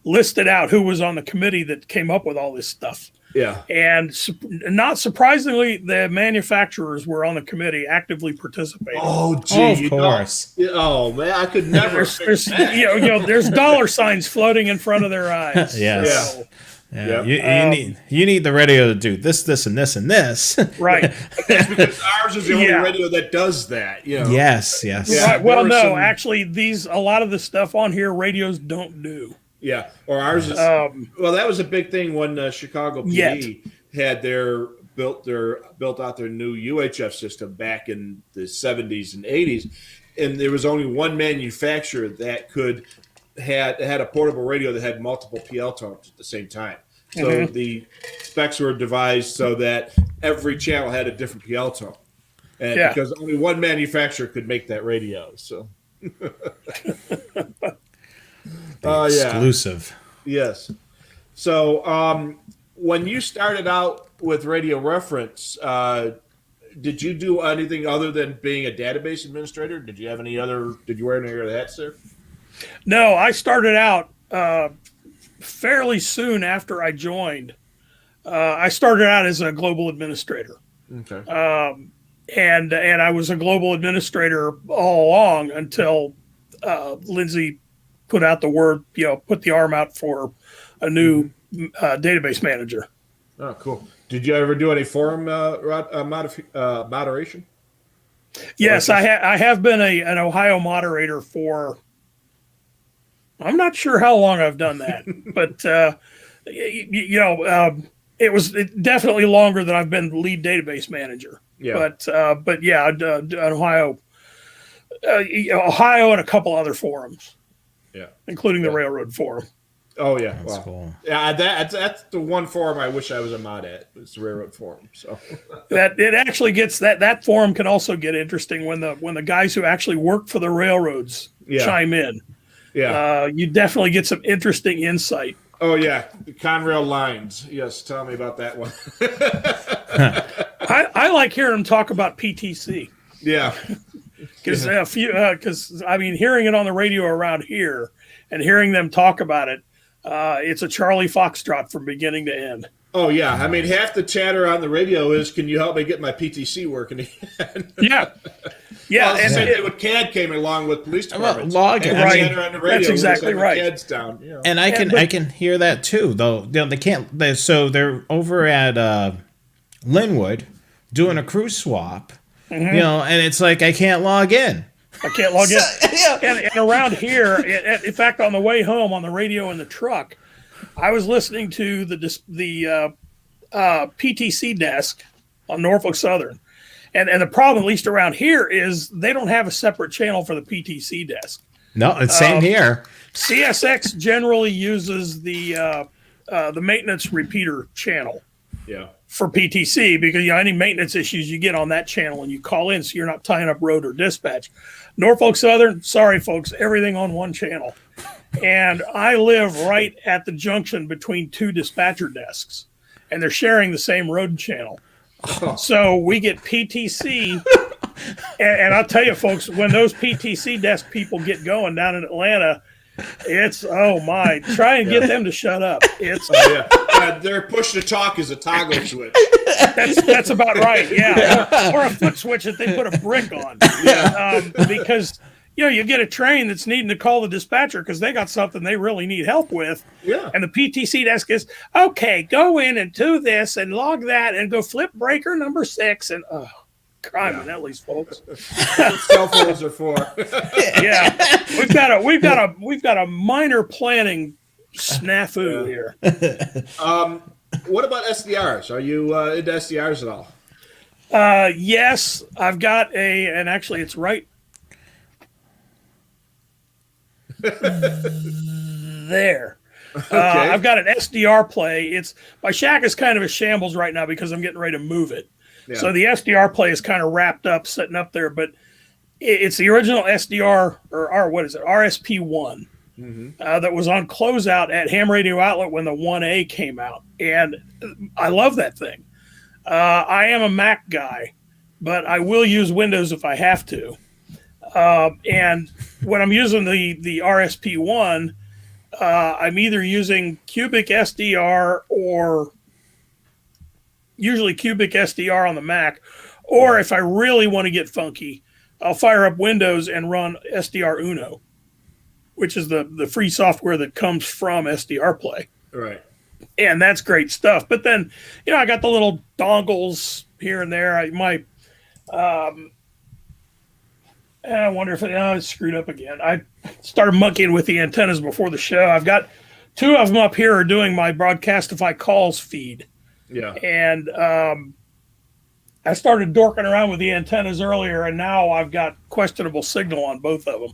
listed out who was on the committee that came up with all this stuff. Yeah. And not surprisingly, the manufacturers were on the committee actively participating. Oh, gee. Of course. Oh, man, I could never there's there's dollar signs floating in front of their eyes. Yes. So, You need the radio to do this, and this, and this. Right. That's because ours is the only radio that does that. Yes. Yeah, right. Well, no, actually, a lot of the stuff on here, radios don't do. Yeah, or ours is. Well, that was a big thing when Chicago PD had built out their new UHF system back in the 70s and 80s, and there was only one manufacturer that had a portable radio that had multiple PL tones at the same time. So the specs were devised so that every channel had a different PL tone, and because only one manufacturer could make that radio, so. Exclusive. Yes. So when you started out with Radio Reference, did you do anything other than being a database administrator? Did you wear any other hats there? No, I started out fairly soon after I joined. I started out as a global administrator. Okay. And I was a global administrator all along until Lindsay put out the word, put the arm out for a new database manager. Oh, cool. Did you ever do any forum moderation? Yes, I have been an Ohio moderator for, I'm not sure how long I've done that, but, it was definitely longer than I've been lead database manager. Yeah. But yeah, Ohio and a couple other forums. Yeah, including the Railroad Forum. Oh yeah, That's cool. Yeah, that's the one forum I wish I was a mod at. It's the railroad forum. So That it actually gets that forum can also get interesting when the guys who actually work for the railroads chime in. Yeah. You definitely get some interesting insight. Oh yeah, the Conrail lines. Yes, tell me about that one. I like hearing them talk about PTC. Yeah. Because I mean, hearing it on the radio around here and hearing them talk about it, it's a Charlie Foxtrot from beginning to end. Oh yeah, I mean half the chatter on the radio is, "Can you help me get my PTC working again?" Yeah, yeah. Well, and same thing with CAD came along with police departments. Logging. And Right. chatter on the radio That's exactly was right. CAD's down. You know. And I can hear that too, though. They can't. So they're over at Linwood doing a crew swap, you know, and it's like I can't log in. I can't log in. And around here, in fact, on the way home on the radio in the truck, I was listening to the PTC desk on Norfolk Southern. And the problem, at least around here, is they don't have a separate channel for the PTC desk. No, it's same here. CSX generally uses the maintenance repeater channel Yeah. for PTC because any maintenance issues you get on that channel and you call in, so you're not tying up road or dispatch. Norfolk Southern, sorry folks, everything on one channel. And I live right at the junction between two dispatcher desks, and they're sharing the same road channel. So we get PTC, and I'll tell you folks, when those PTC desk people get going down in Atlanta, it's, oh my, try and get them to shut up. It's Their push to talk is a toggle switch. That's about right, yeah. Or a foot switch that they put a brick on. Because you get a train that's needing to call the dispatcher because they got something they really need help with. Yeah. And the PTC desk is, okay, go in and do this and log that and go flip breaker number 6 and crime and Ellie's, folks. That's what cell phones are for. Yeah, we've got a minor planning snafu here. What about SDRs? Are you into SDRs at all? Yes, I've got and actually it's right there. Okay. I've got an SDR play. My shack is kind of a shambles right now because I'm getting ready to move it. Yeah. So the SDR play is kind of wrapped up, sitting up there, but it's the original SDR or what is it? RSP1 that was on closeout at Ham Radio Outlet when the 1A came out, and I love that thing. I am a Mac guy, but I will use Windows if I have to. And when I'm using the RSP1, I'm either using Cubic SDR or usually Cubic SDR on the Mac, or if I really want to get funky, I'll fire up Windows and run SDR Uno, which is the free software that comes from SDR Play. Right. And that's great stuff. But then, I got the little dongles here and there. I wonder if it's screwed up again. I started monkeying with the antennas before the show. I've got 2 of them up here are doing my Broadcastify calls feed. Yeah. And I started dorking around with the antennas earlier, and now I've got questionable signal on both of them.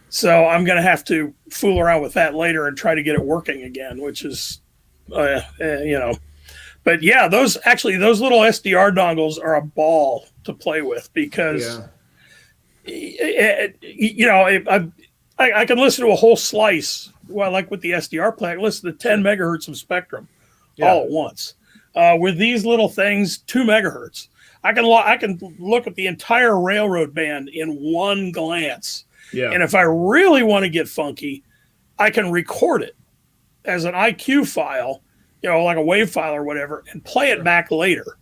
So I'm going to have to fool around with that later and try to get it working again, which is, But yeah, those little SDR dongles are a ball to play with because, I can listen to a whole slice. Well, like with the SDR play, I can listen to 10 megahertz of spectrum all at once. With these little things, 2 megahertz. I can look at the entire railroad band in one glance. Yeah. And if I really want to get funky, I can record it as an IQ file, like a WAV file or whatever, and play it back later,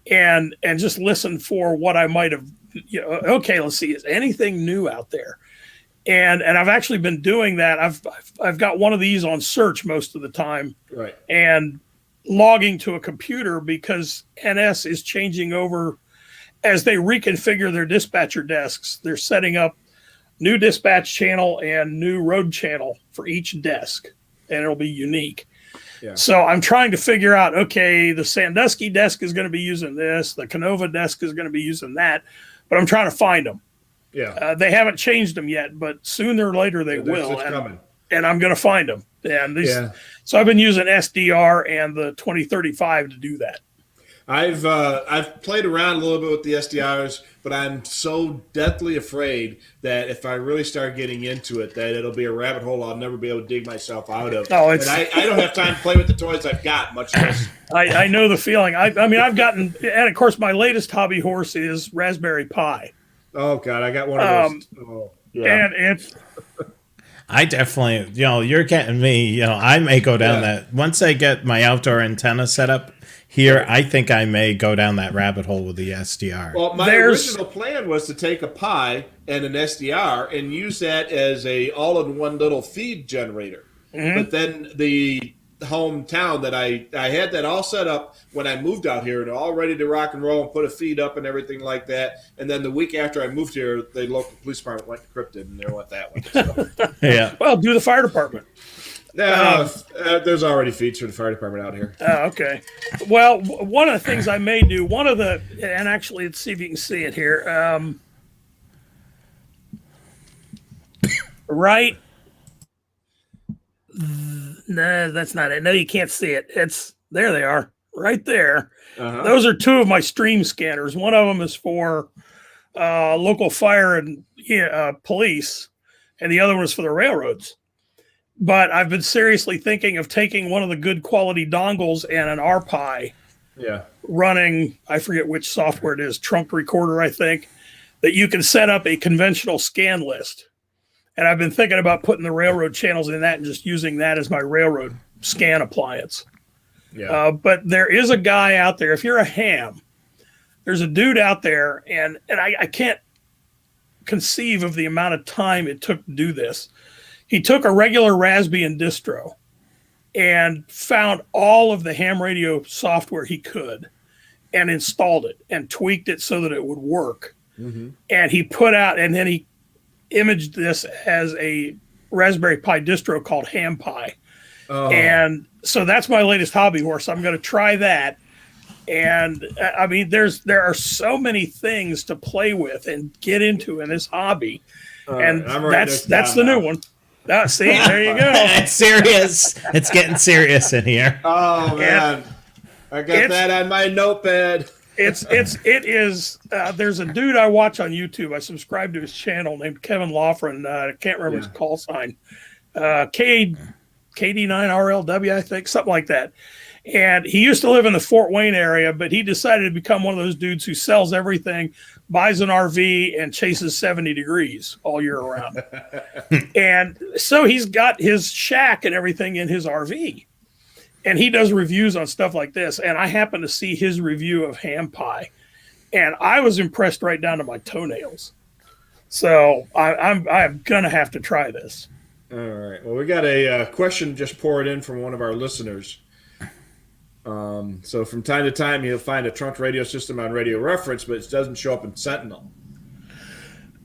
and just listen for what I might have. Okay, let's see, is anything new out there? And I've actually been doing that. I've got one of these on search most of the time, right? And logging to a computer because NS is changing over as they reconfigure their dispatcher desks. They're setting up new dispatch channel and new road channel for each desk, and it'll be unique. Yeah. So I'm trying to figure out, okay, the Sandusky desk is going to be using this, the Canova desk is going to be using that, but I'm trying to find them. Yeah. They haven't changed them yet, but sooner or later they will. It's coming. and I'm going to find them. And so I've been using SDR and the 2035 to do that. I've played around a little bit with the SDRs, but I'm so deathly afraid that if I really start getting into it, that it'll be a rabbit hole I'll never be able to dig myself out of. Oh, and I don't have time to play with the toys I've got, much less. I know the feeling. I mean, I've gotten, and of course, my latest hobby horse is Raspberry Pi. Oh God, I got one of those. And it's. I definitely, you're getting me. I may go down that once I get my outdoor antenna set up here. I think I may go down that rabbit hole with the SDR. Well, my original plan was to take a Pi and an SDR and use that as a all-in-one little feed generator. Mm-hmm. But then the hometown that I had that all set up when I moved out here and all ready to rock and roll and put a feed up and everything like that. And then the week after I moved here, the local police department went encrypted and they went that way. So. Yeah. Well, do the fire department. No, there's already feeds for the fire department out here. Oh, okay. Well, one of the things I may do, and actually, let's see if you can see it here. Right. No, that's not it. No, you can't see it. There they are, right there. Uh-huh. Those are two of my stream scanners. One of them is for local fire and police, and the other one is for the railroads. But I've been seriously thinking of taking one of the good quality dongles and an RPi. Yeah. Running, I forget which software it is, Trunk Recorder, I think, that you can set up a conventional scan list. And I've been thinking about putting the railroad channels in that and just using that as my railroad scan appliance. Yeah. But there is a guy out there, if you're a ham, there's a dude out there, and I can't conceive of the amount of time it took to do this. He took a regular Raspbian distro and found all of the ham radio software he could and installed it and tweaked it so that it would work. Mm-hmm. And he and then he imaged this as a Raspberry Pi distro called HamPi. Oh. And so that's my latest hobby horse. I'm going to try that. And I mean, there are so many things to play with and get into in this hobby. And that's the new one. See, there you go. It's serious. It's getting serious in here. Oh man, I got that on my notepad. It is. There's a dude I watch on YouTube. I subscribe to his channel named Kevin Lofgren. I can't remember his call sign. KD9RLW, I think, something like that. And he used to live in the Fort Wayne area, but he decided to become one of those dudes who sells everything, buys an RV, and chases 70 degrees all year around. And so he's got his shack and everything in his RV. And he does reviews on stuff like this. And I happened to see his review of HamPi. And I was impressed right down to my toenails. So I'm going to have to try this. All right. Well, we got a question just poured in from one of our listeners. So from time to time, you'll find a trunk radio system on Radio Reference, but it doesn't show up in Sentinel.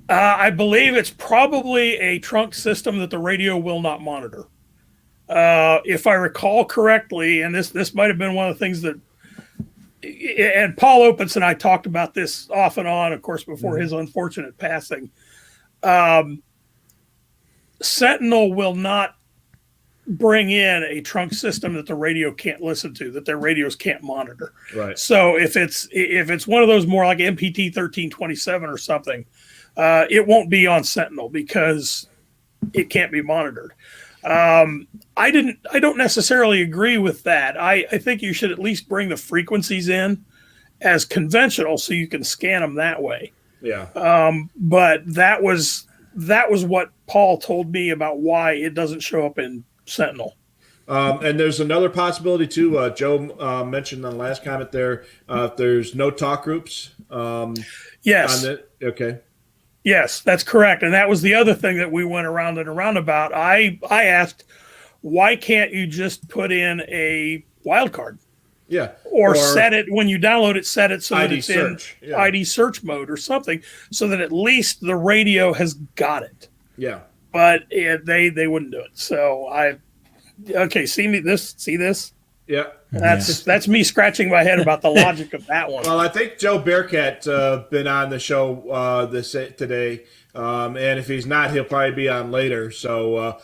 I believe it's probably a trunk system that the radio will not monitor. If I recall correctly, and this might have been one of the things that, and Paul Opitz and I talked about this off and on, of course, before his unfortunate passing. Sentinel will not bring in a trunk system that the radio can't listen to, that their radios can't monitor. Right. So if it's one of those more like MPT 1327 or something, it won't be on Sentinel because it can't be monitored. I don't necessarily agree with that. I think you should at least bring the frequencies in as conventional so you can scan them that way. Yeah. But that was what Paul told me about why it doesn't show up in Sentinel. And there's another possibility too. Joe mentioned on the last comment there. There's no talk groups. Yes. Okay. Yes, that's correct. And that was the other thing that we went around and around about. I asked, why can't you just put in a wildcard? Yeah. Or set it, when you download it, set it so that it's search. in ID search mode or something, so that at least the radio has got it. Yeah. But they wouldn't do it. So see this? Yeah. That's me scratching my head about the logic of that one. Well, I think Joe Bearcat been on the show today, and if he's not, he'll probably be on later. So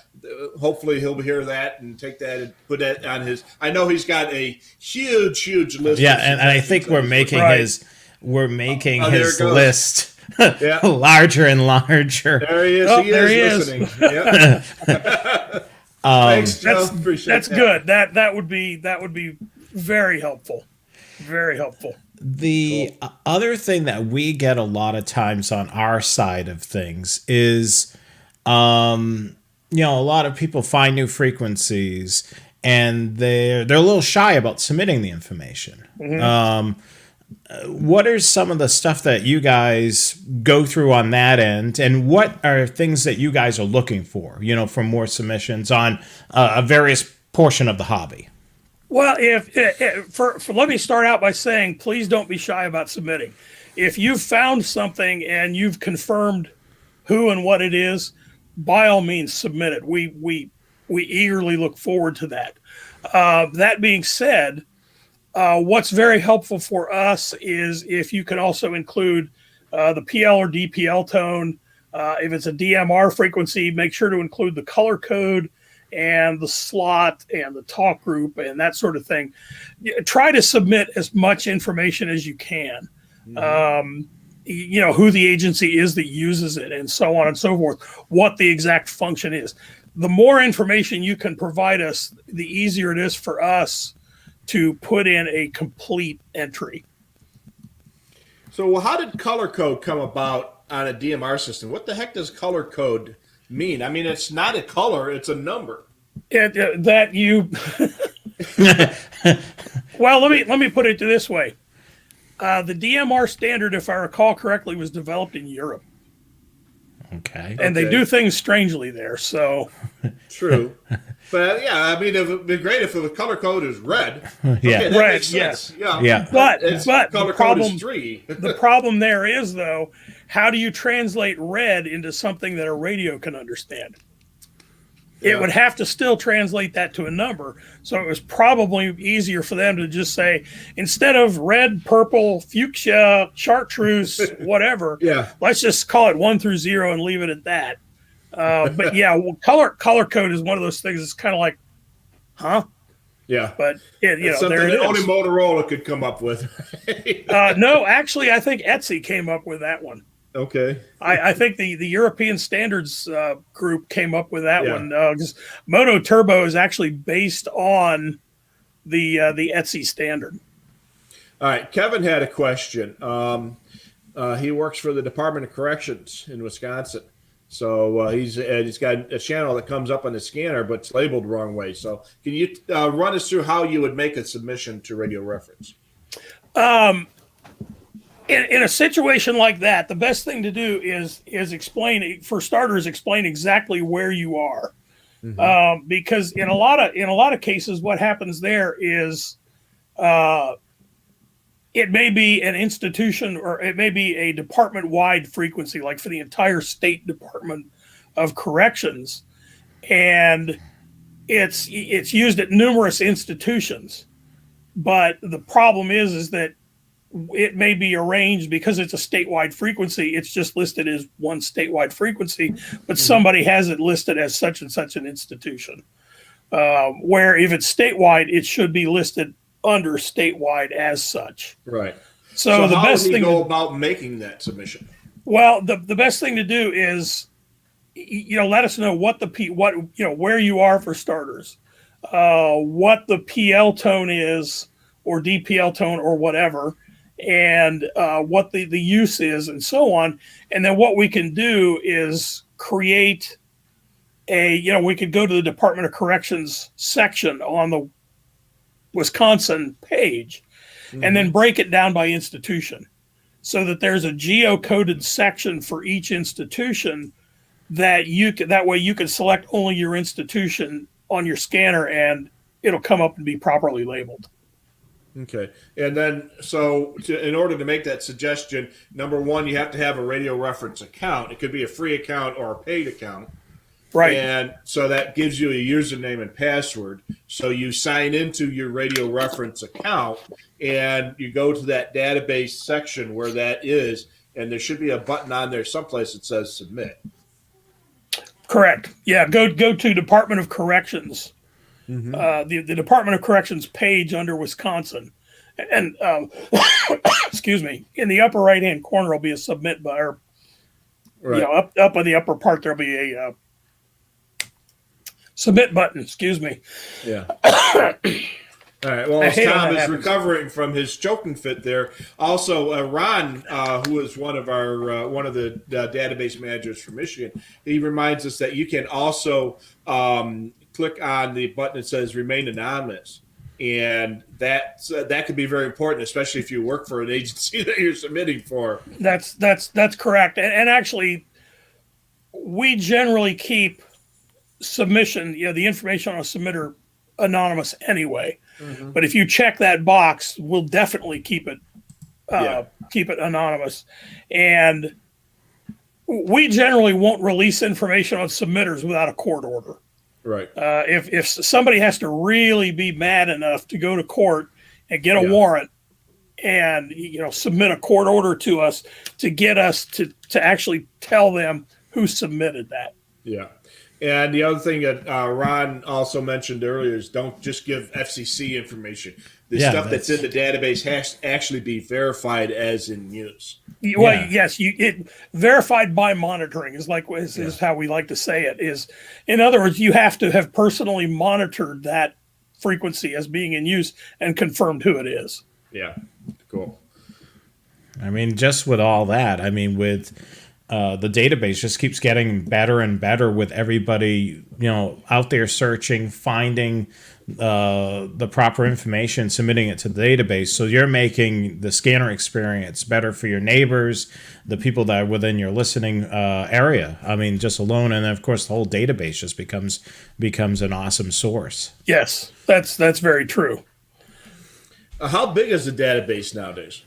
hopefully he'll hear that and take that and put that on his. I know he's got a huge list. Yeah, and I think we're making Right. his there his it goes. list Yeah. larger and larger. There he is. Oh, he there is he listening. Yep. Thanks, Joe. Appreciate That's that. good. That would be very helpful. Very helpful. The other thing that we get a lot of times on our side of things is, a lot of people find new frequencies and they're a little shy about submitting the information. What are some of the stuff that you guys go through on that end, and what are things that you guys are looking for, for more submissions on a various portion of the hobby? Well, let me start out by saying, please don't be shy about submitting. If you've found something and you've confirmed who and what it is, by all means, submit it. We eagerly look forward to that. That being said, what's very helpful for us is if you can also include the PL or DPL tone. If it's a DMR frequency, make sure to include the color code and the slot and the talk group and that sort of thing. Try to submit as much information as you can. Who the agency is that uses it and so on and so forth, what the exact function is. The more information you can provide us, the easier it is for us to put in a complete entry. So how did color code come about on a DMR system? What the heck does color code mean? I mean, it's not a color, it's a number. Well, let me put it this way. The DMR standard, if I recall correctly, was developed in Europe. Okay. And they do things strangely there, so. True. But yeah, I mean, it would be great if the color code is red. Yeah. Okay, that Red, makes sense. Yeah. But color code is 3. the problem there is, though, how do you translate red into something that a radio can understand? It would have to still translate that to a number. So it was probably easier for them to just say, instead of red, purple, fuchsia, chartreuse, whatever, let's just call it 1 through 0 and leave it at that. But yeah, color code is one of those things that's kind of like, huh? Yeah. But it's something there it that is. only Motorola could come up with. No, actually, I think Etsy came up with that one. Okay. I think the European Standards group came up with that one. Because Mono Turbo is actually based on the Etsy standard. All right. Kevin had a question. He works for the Department of Corrections in Wisconsin. So he's got a channel that comes up on the scanner, but it's labeled the wrong way. So can you run us through how you would make a submission to Radio Reference? In a situation like that, the best thing to do is explain, for starters, explain exactly where you are, because in a lot of cases, what happens there is, it may be an institution or it may be a department-wide frequency, like for the entire state Department of Corrections, and it's used at numerous institutions. But the problem is that it may be arranged because it's a statewide frequency. It's just listed as one statewide frequency, but somebody has it listed as such and such an institution. Where if it's statewide, it should be listed under statewide as such. Right. So the how best would he thing go about making that submission? Well, the best thing to do is, let us know what where you are for starters, what the PL tone is or DPL tone or whatever, and what the use is and so on. And then what we can do is create we could go to the Department of Corrections section on the Wisconsin page and then break it down by institution so that there's a geocoded section for each institution that that way you can select only your institution on your scanner and it'll come up and be properly labeled. Okay. And then, in order to make that suggestion, number one, you have to have a Radio Reference account. It could be a free account or a paid account. Right. And so that gives you a username and password. So you sign into your Radio Reference account and you go to that database section where that is, and there should be a button on there someplace that says submit. Correct. Yeah, go to Department of Corrections. The Department of Corrections page under Wisconsin, and excuse me, in the upper right hand corner will be a submit button. Or, Right. Up on the upper part there'll be a submit button. Excuse me. Yeah. All right. Well, as Tom is recovering from his choking fit there, also Ron, who is one of the database managers from Michigan, he reminds us that you can also click on the button that says "Remain Anonymous," and that could be very important, especially if you work for an agency that you're submitting for. That's correct, and actually, we generally keep submission, the information on a submitter anonymous anyway. But if you check that box, we'll definitely keep it anonymous. And we generally won't release information on submitters without a court order. Right. If somebody has to really be mad enough to go to court and get a warrant and submit a court order to us to get us to actually tell them who submitted that. Yeah. And the other thing that Ron also mentioned earlier is don't just give FCC information. The stuff that's in the database has to actually be verified as in use. Well, yes, it verified by monitoring is how we like to say it. Is, in other words, you have to have personally monitored that frequency as being in use and confirmed who it is. Yeah, cool. I mean, just with all that, with the database just keeps getting better and better with everybody, out there searching, finding the proper information, submitting it to the database. So you're making the scanner experience better for your neighbors, the people that are within your listening area. Just alone, and then of course the whole database just becomes an awesome source. Yes, that's very true. How big is the database nowadays?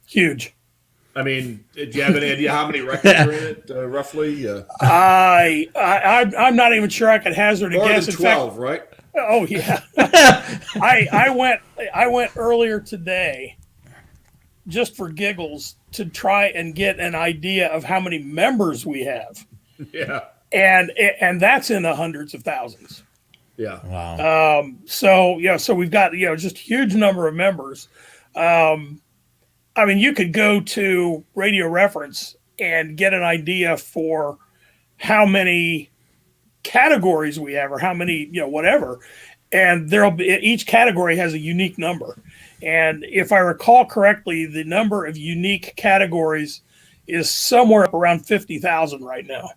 Huge. Do you have any idea how many records are in it, roughly? I'm not even sure I could hazard a guess. More than 12, right? Oh yeah. I went earlier today, just for giggles, to try and get an idea of how many members we have. Yeah. And that's in the hundreds of thousands. Yeah. Wow. So we've got just a huge number of members. You could go to Radio Reference and get an idea for how many categories we have, or how many, whatever. And each category has a unique number. And if I recall correctly, the number of unique categories is somewhere up around 50,000 right now.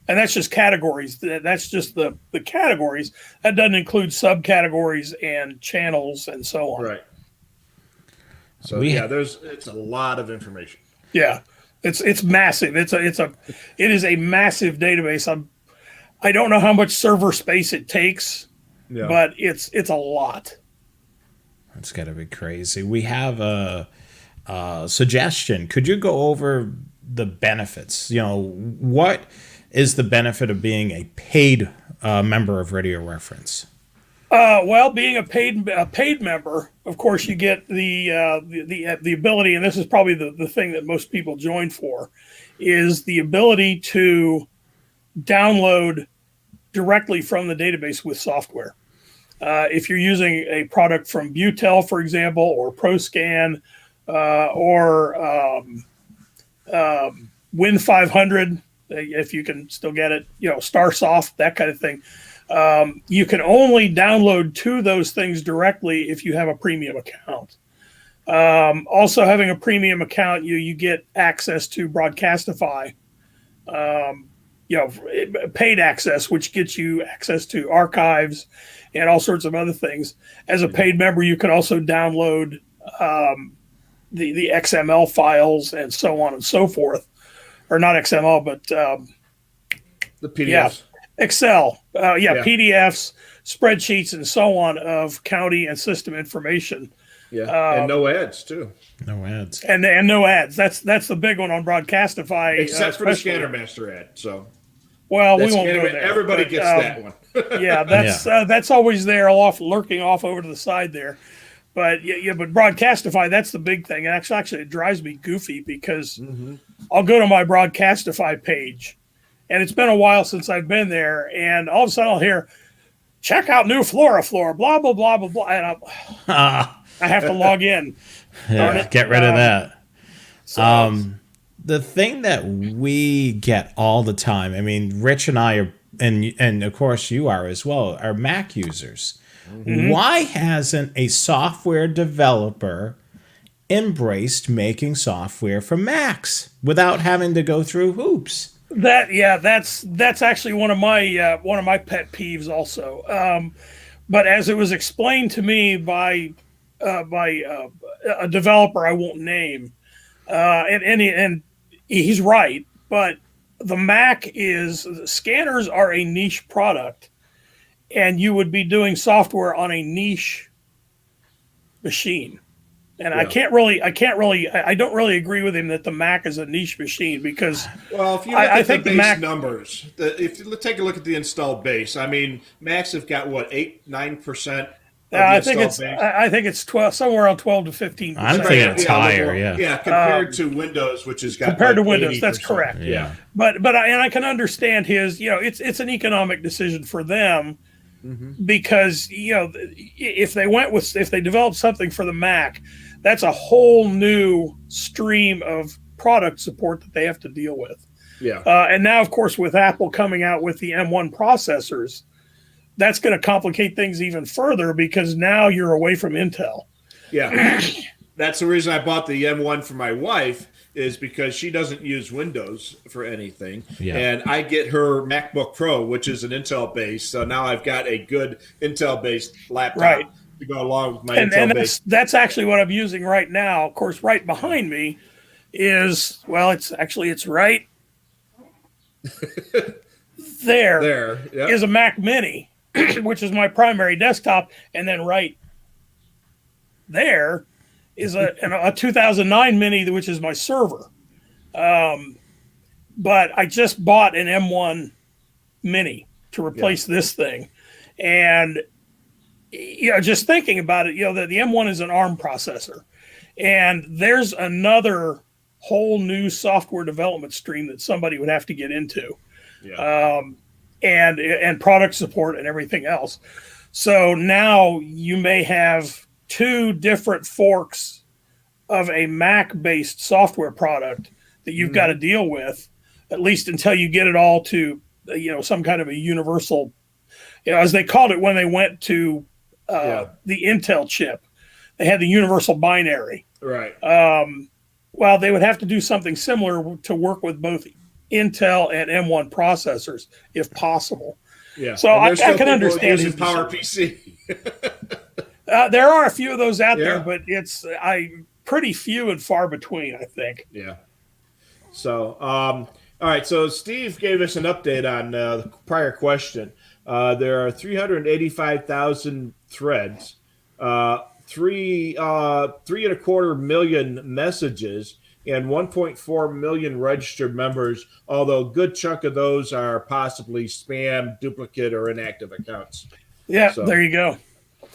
And that's just categories. That's just the categories. That doesn't include subcategories and channels and so on. Right. So it's a lot of information. Yeah, it's massive. It is a massive database. I don't know how much server space it takes, but it's a lot. That's got to be crazy. We have a suggestion. Could you go over the benefits? What is the benefit of being a paid member of Radio Reference? Well, being a paid member, of course, you get the ability, and this is probably the thing that most people join for, is the ability to download directly from the database with software. If you're using a product from Butel, for example, or ProScan, or Win 500, if you can still get it, StarSoft, that kind of thing. You can only download to those things directly if you have a premium account. Also, having a premium account, you get access to Broadcastify, paid access, which gets you access to archives and all sorts of other things. As a paid member, you can also download the XML files and so on and so forth, or not XML, but the PDFs. Yeah. Excel, PDFs, spreadsheets, and so on of county and system information. Yeah, and no ads too. No ads. And no ads. That's the big one on Broadcastify. Except for the Scanner Master ad. So, we won't go there. Everybody gets that one. That's always there, lurking off over to the side there. But but Broadcastify, that's the big thing. Actually, it drives me goofy because I'll go to my Broadcastify page. and it's been a while since I've been there, and all of a sudden I'll hear, check out new FloraFlor, blah, blah, blah, blah, blah, and I have to log in. Yeah, get rid of that. So, The thing that we get all the time, I mean, Rich and I are, and of course you are as well, are Mac users. Why hasn't a software developer embraced making software for Macs without having to go through hoops? that's actually one of my pet peeves also. But as it was explained to me by a developer I won't name, and he's right, but the scanners are a niche product, and you would be doing software on a niche machine. And Yeah. I don't really agree with him that the Mac is a niche machine, because Well, if you look I at the think the base Mac numbers, if you take a look at the installed base, I mean, Macs have got what 8-9% of the I installed think base. I think it's 12, somewhere around 12 to 15%. I'm thinking it's higher, well, yeah. Yeah, compared to Windows, which has got Compared to like Windows, 80%. that's correct. Yeah. But I can understand his, it's an economic decision for them, because if they developed something for the Mac, that's a whole new stream of product support that they have to deal with. Yeah. And now, of course, with Apple coming out with the M1 processors, that's going to complicate things even further, because now you're away from Intel. Yeah. That's the reason I bought the M1 for my wife, is because she doesn't use Windows for anything. Yeah. And I get her MacBook Pro, which is an Intel base. So now I've got a good Intel based laptop Right. to go along with my And Intel base. that's actually what I'm using right now. Of course, right behind me is, well, it's right there Yep. is a Mac Mini, which is my primary desktop, and then right there is a 2009 Mini, which is my server. But I just bought an M1 Mini to replace this thing, and just thinking about it, that the M1 is an ARM processor, and there's another whole new software development stream that somebody would have to get into. Yeah. And product support and everything else. So now you may have two different forks of a Mac-based software product that you've got to deal with, at least until you get it all to some kind of a universal, as they called it when they went to the Intel chip. They had the universal binary. Right. Well, they would have to do something similar to work with both Intel and M1 processors, if possible. Yeah. So And I there's still can people understand using his PowerPC. there are a few of those out there, Yeah. but it's pretty few and far between, I think. Yeah. So, all right. So Steve gave us an update on the prior question. There are 385,000 threads, 3.25 million messages, and 1.4 million registered members. Although a good chunk of those are possibly spam, duplicate, or inactive accounts. Yeah, So, there you go.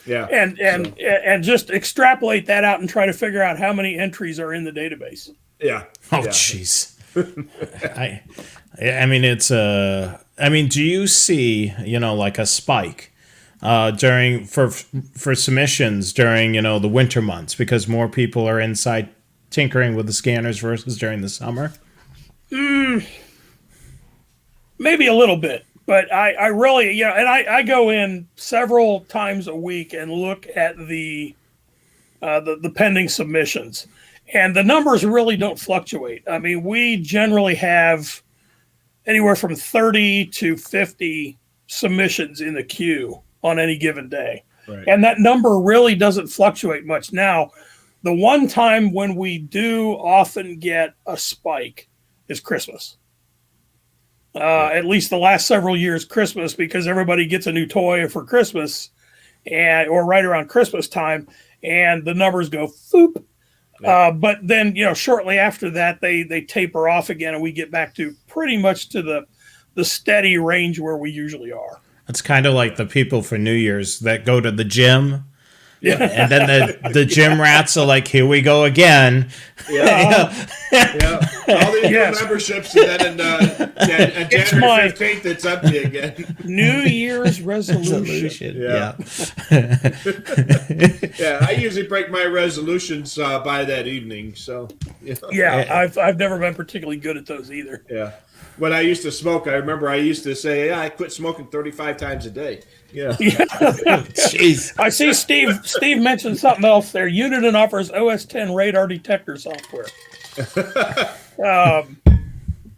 Yeah. And just extrapolate that out and try to figure out how many entries are in the database. Yeah. Oh, Yeah. jeez. I mean, it's I mean, do you see, like a spike during for submissions during the winter months because more people are inside tinkering with the scanners versus during the summer? Maybe a little bit, but I really, and I go in several times a week and look at the pending submissions, and the numbers really don't fluctuate. I mean, we generally have anywhere from 30 to 50 submissions in the queue on any given day. Right. And that number really doesn't fluctuate much. Now, the one time when we do often get a spike is Christmas. At least the last several years, Christmas, because everybody gets a new toy for Christmas, or right around Christmas time, and the numbers go foop. Yeah. But then, shortly after that, they taper off again, and we get back to pretty much to the steady range where we usually are. It's kind of like the people for New Year's that go to the gym And then the gym rats are like, here we go again. Yeah. Yeah. All these new memberships, and then on January 15th, it's empty again. New Year's resolution. Yeah. Yeah, I usually break my resolutions by that evening. So, I've never been particularly good at those either. Yeah. When I used to smoke, I remember I used to say, I quit smoking 35 times a day. Yeah. Jeez. I see Steve mentioned something else there. Uniden offers OS 10 radar detector software.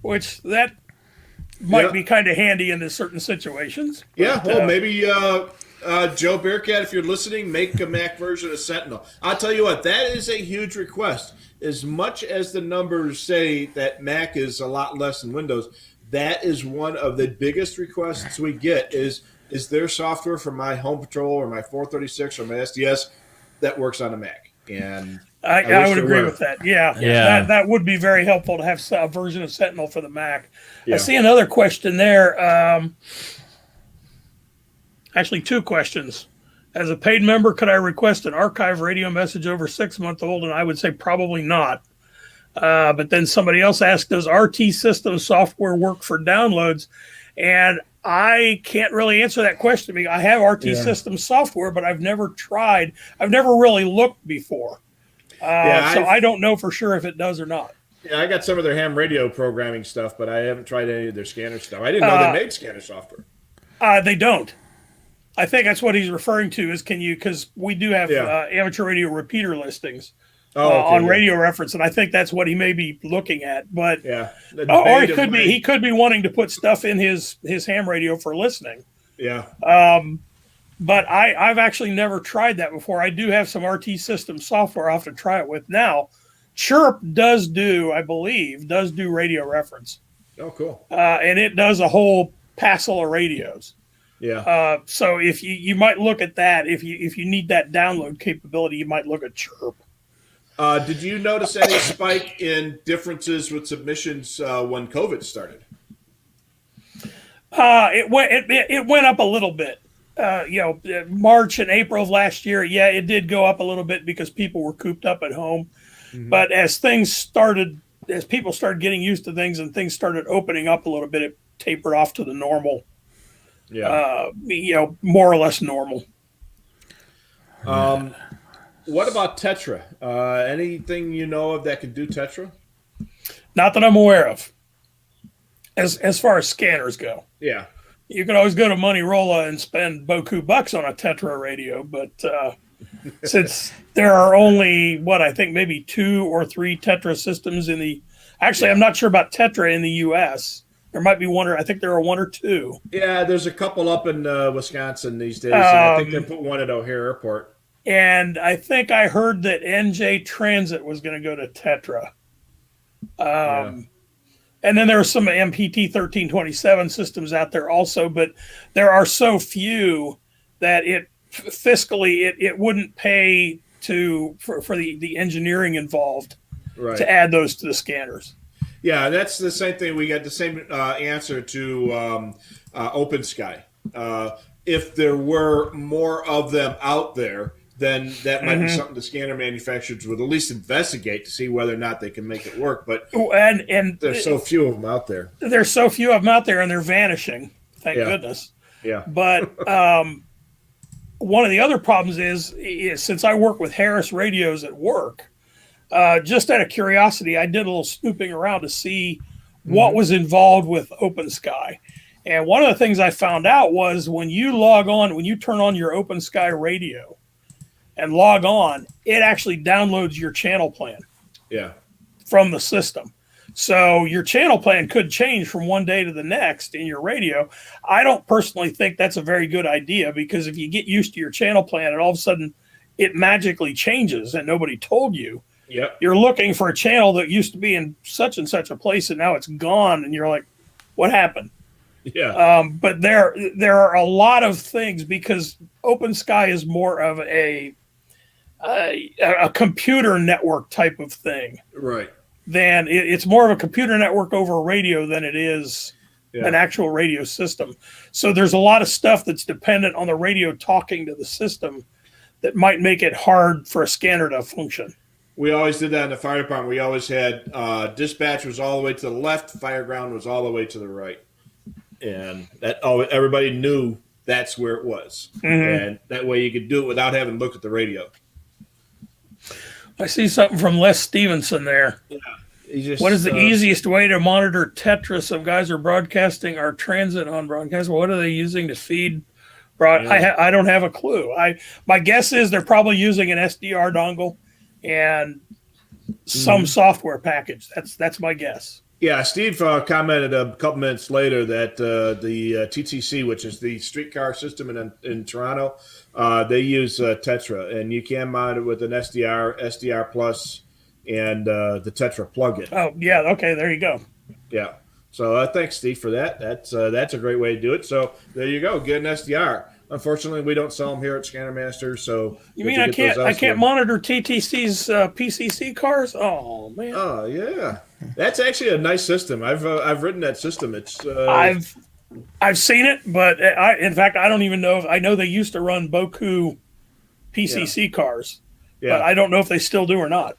Which that might be kind of handy in certain situations. Yeah, well, maybe Joe Bearcat, if you're listening, make a Mac version of Sentinel. I'll tell you what, that is a huge request. As much as the numbers say that Mac is a lot less than Windows, that is one of the biggest requests we get is there software for my Home Patrol or my 436 or my SDS that works on a Mac? And I would agree with that. Yeah. That would be very helpful to have a version of Sentinel for the Mac. Yeah. I see another question there. Actually, two questions. As a paid member, could I request an archive radio message over 6-month-old? And I would say probably not. But then somebody else asked, does RT System software work for downloads? And I can't really answer that question. I have RT System software, but I've never tried. I've never really looked before. So I don't know for sure if it does or not. Yeah, I got some of their ham radio programming stuff, but I haven't tried any of their scanner stuff. I didn't know they made scanner software. They don't. I think that's what he's referring to is because we do have amateur radio repeater listings on Radio Reference, and I think that's what he may be looking at. But or he could be wanting to put stuff in his ham radio for listening. Yeah. But I've actually never tried that before. I do have some RT System software I'll have to try it with now. Chirp does do Radio Reference. Oh, cool. And it does a whole passel of radios. Yeah. So if you might look at that, if you need that download capability, you might look at Chirp. Did you notice any spike in differences with submissions when COVID started? It went up a little bit. March and April of last year, it did go up a little bit because people were cooped up at home. Mm-hmm. But as people started getting used to things and things started opening up a little bit, it tapered off to the normal. Yeah. More or less normal. What about Tetra? Anything you know of that can do Tetra? Not that I'm aware of. As far as scanners go. Yeah. You can always go to Moneyrola and spend beaucoup bucks on a Tetra radio, but since there are only, I think maybe 2 or 3 Tetra systems in the... Actually, I'm not sure about Tetra in the U.S., There might be one, or I think there are 1 or 2. Yeah, there's a couple up in Wisconsin these days. And I think they put one at O'Hare Airport. And I think I heard that NJ Transit was going to go to Tetra. And then there are some MPT 1327 systems out there also, but there are so few that it fiscally it wouldn't pay for the engineering involved to add those to the scanners. Yeah, that's the same thing. We got the same answer to OpenSky. If there were more of them out there, then that might be something the scanner manufacturers would at least investigate to see whether or not they can make it work. But and there's so few of them out there. There's so few of them out there, and they're vanishing. Thank goodness. Yeah. But one of the other problems is since I work with Harris radios at work, just out of curiosity, I did a little snooping around to see what was involved with OpenSky. And one of the things I found out was when you turn on your OpenSky radio and log on, it actually downloads your channel plan from the system. So your channel plan could change from one day to the next in your radio. I don't personally think that's a very good idea, because if you get used to your channel plan and all of a sudden it magically changes and nobody told you, you're looking for a channel that used to be in such and such a place and now it's gone, and you're like, what happened? Yeah. But there are a lot of things, because OpenSky is more of a computer network type of thing. Right. Then it's more of a computer network over a radio than it is an actual radio system. So there's a lot of stuff that's dependent on the radio talking to the system that might make it hard for a scanner to function. We always did that in the fire department. We always had dispatch was all the way to the left, fire ground was all the way to the right, and everybody knew that's where it was, and that way you could do it without having to look at the radio. I see something from Les Stevenson there. Yeah. What is the easiest way to monitor Tetris? Some guys are broadcasting our transit on broadcast. What are they using to feed? I don't have a clue. My guess is they're probably using an SDR dongle and some software package. That's my guess. Yeah, Steve commented a couple minutes later that the TTC, which is the streetcar system in Toronto, they use Tetra, and you can monitor with an SDR Plus, and the Tetra plugin. Oh yeah, okay, there you go. Yeah, so thanks, Steve, for that. That's a great way to do it. So there you go, get an SDR. Unfortunately, we don't sell them here at Scanner Master. So you mean I can't monitor TTC's PCC cars? Oh man. Oh yeah, that's actually a nice system. I've ridden that system. It's I've seen it, but in fact I don't even know if I know they used to run Boku PCC cars, but I don't know if they still do or not.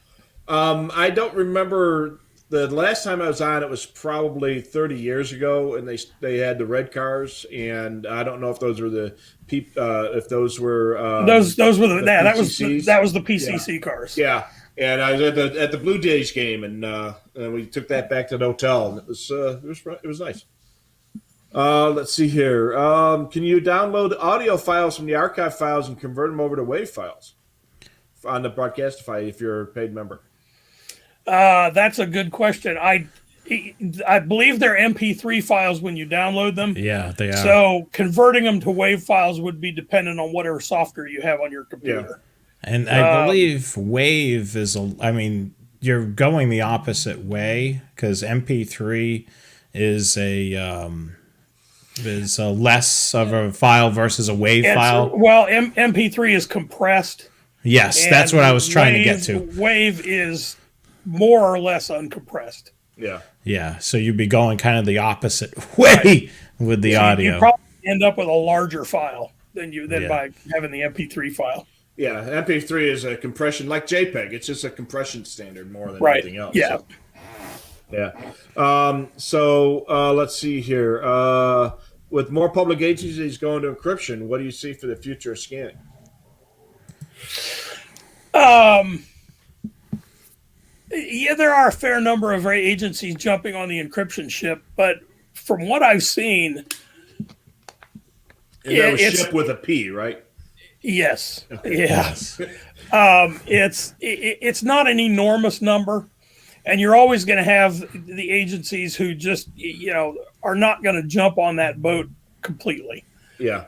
I don't remember. The last time I was on, it was probably 30 years ago, and they had the red cars, and I don't know if those were the if those were those were the that was the PCC cars. Yeah, and I was at the Blue Jays game, and we took that back to the hotel, and it was nice. Let's see here. Can you download audio files from the archive files and convert them over to WAV files on the Broadcastify if you're a paid member? That's a good question. I believe they're MP3 files when you download them. Yeah, they are. So converting them to WAV files would be dependent on whatever software you have on your computer. Yeah. And I believe WAV is you're going the opposite way because MP3 is a less of a file versus a WAV file. Well, MP3 is compressed. Yes, that's what I was trying to get to. WAV is more or less uncompressed. Yeah. Yeah. So you'd be going kind of the opposite way with the audio. You probably end up with a larger file than by having the MP3 file. Yeah, MP3 is a compression like JPEG. It's just a compression standard more than anything else. Yeah. So. Yeah. So let's see here. With more public agencies going to encryption, what do you see for the future of scanning? Yeah, there are a fair number of agencies jumping on the encryption ship, but from what I've seen, and that was ship with a P, right? Yes. Okay. Yeah. Yes. It's not an enormous number, and you're always going to have the agencies who just are not going to jump on that boat completely. Yeah.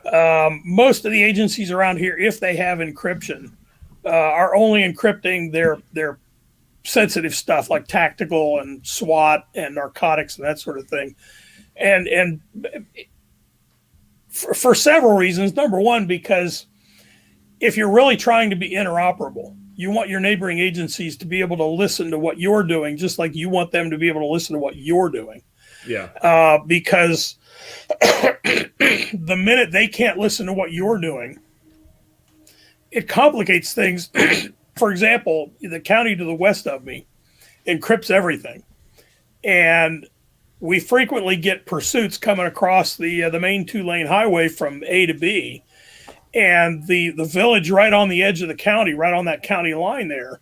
Most of the agencies around here, if they have encryption, are only encrypting their sensitive stuff like tactical and SWAT and narcotics and that sort of thing. And for several reasons. Number one, because if you're really trying to be interoperable, you want your neighboring agencies to be able to listen to what you're doing, just like you want them to be able to listen to what you're doing. Yeah. Because the minute they can't listen to what you're doing, it complicates things. For example, the county to the west of me encrypts everything. And we frequently get pursuits coming across the main 2-lane highway from A to B. And the village right on the edge of the county, right on that county line there,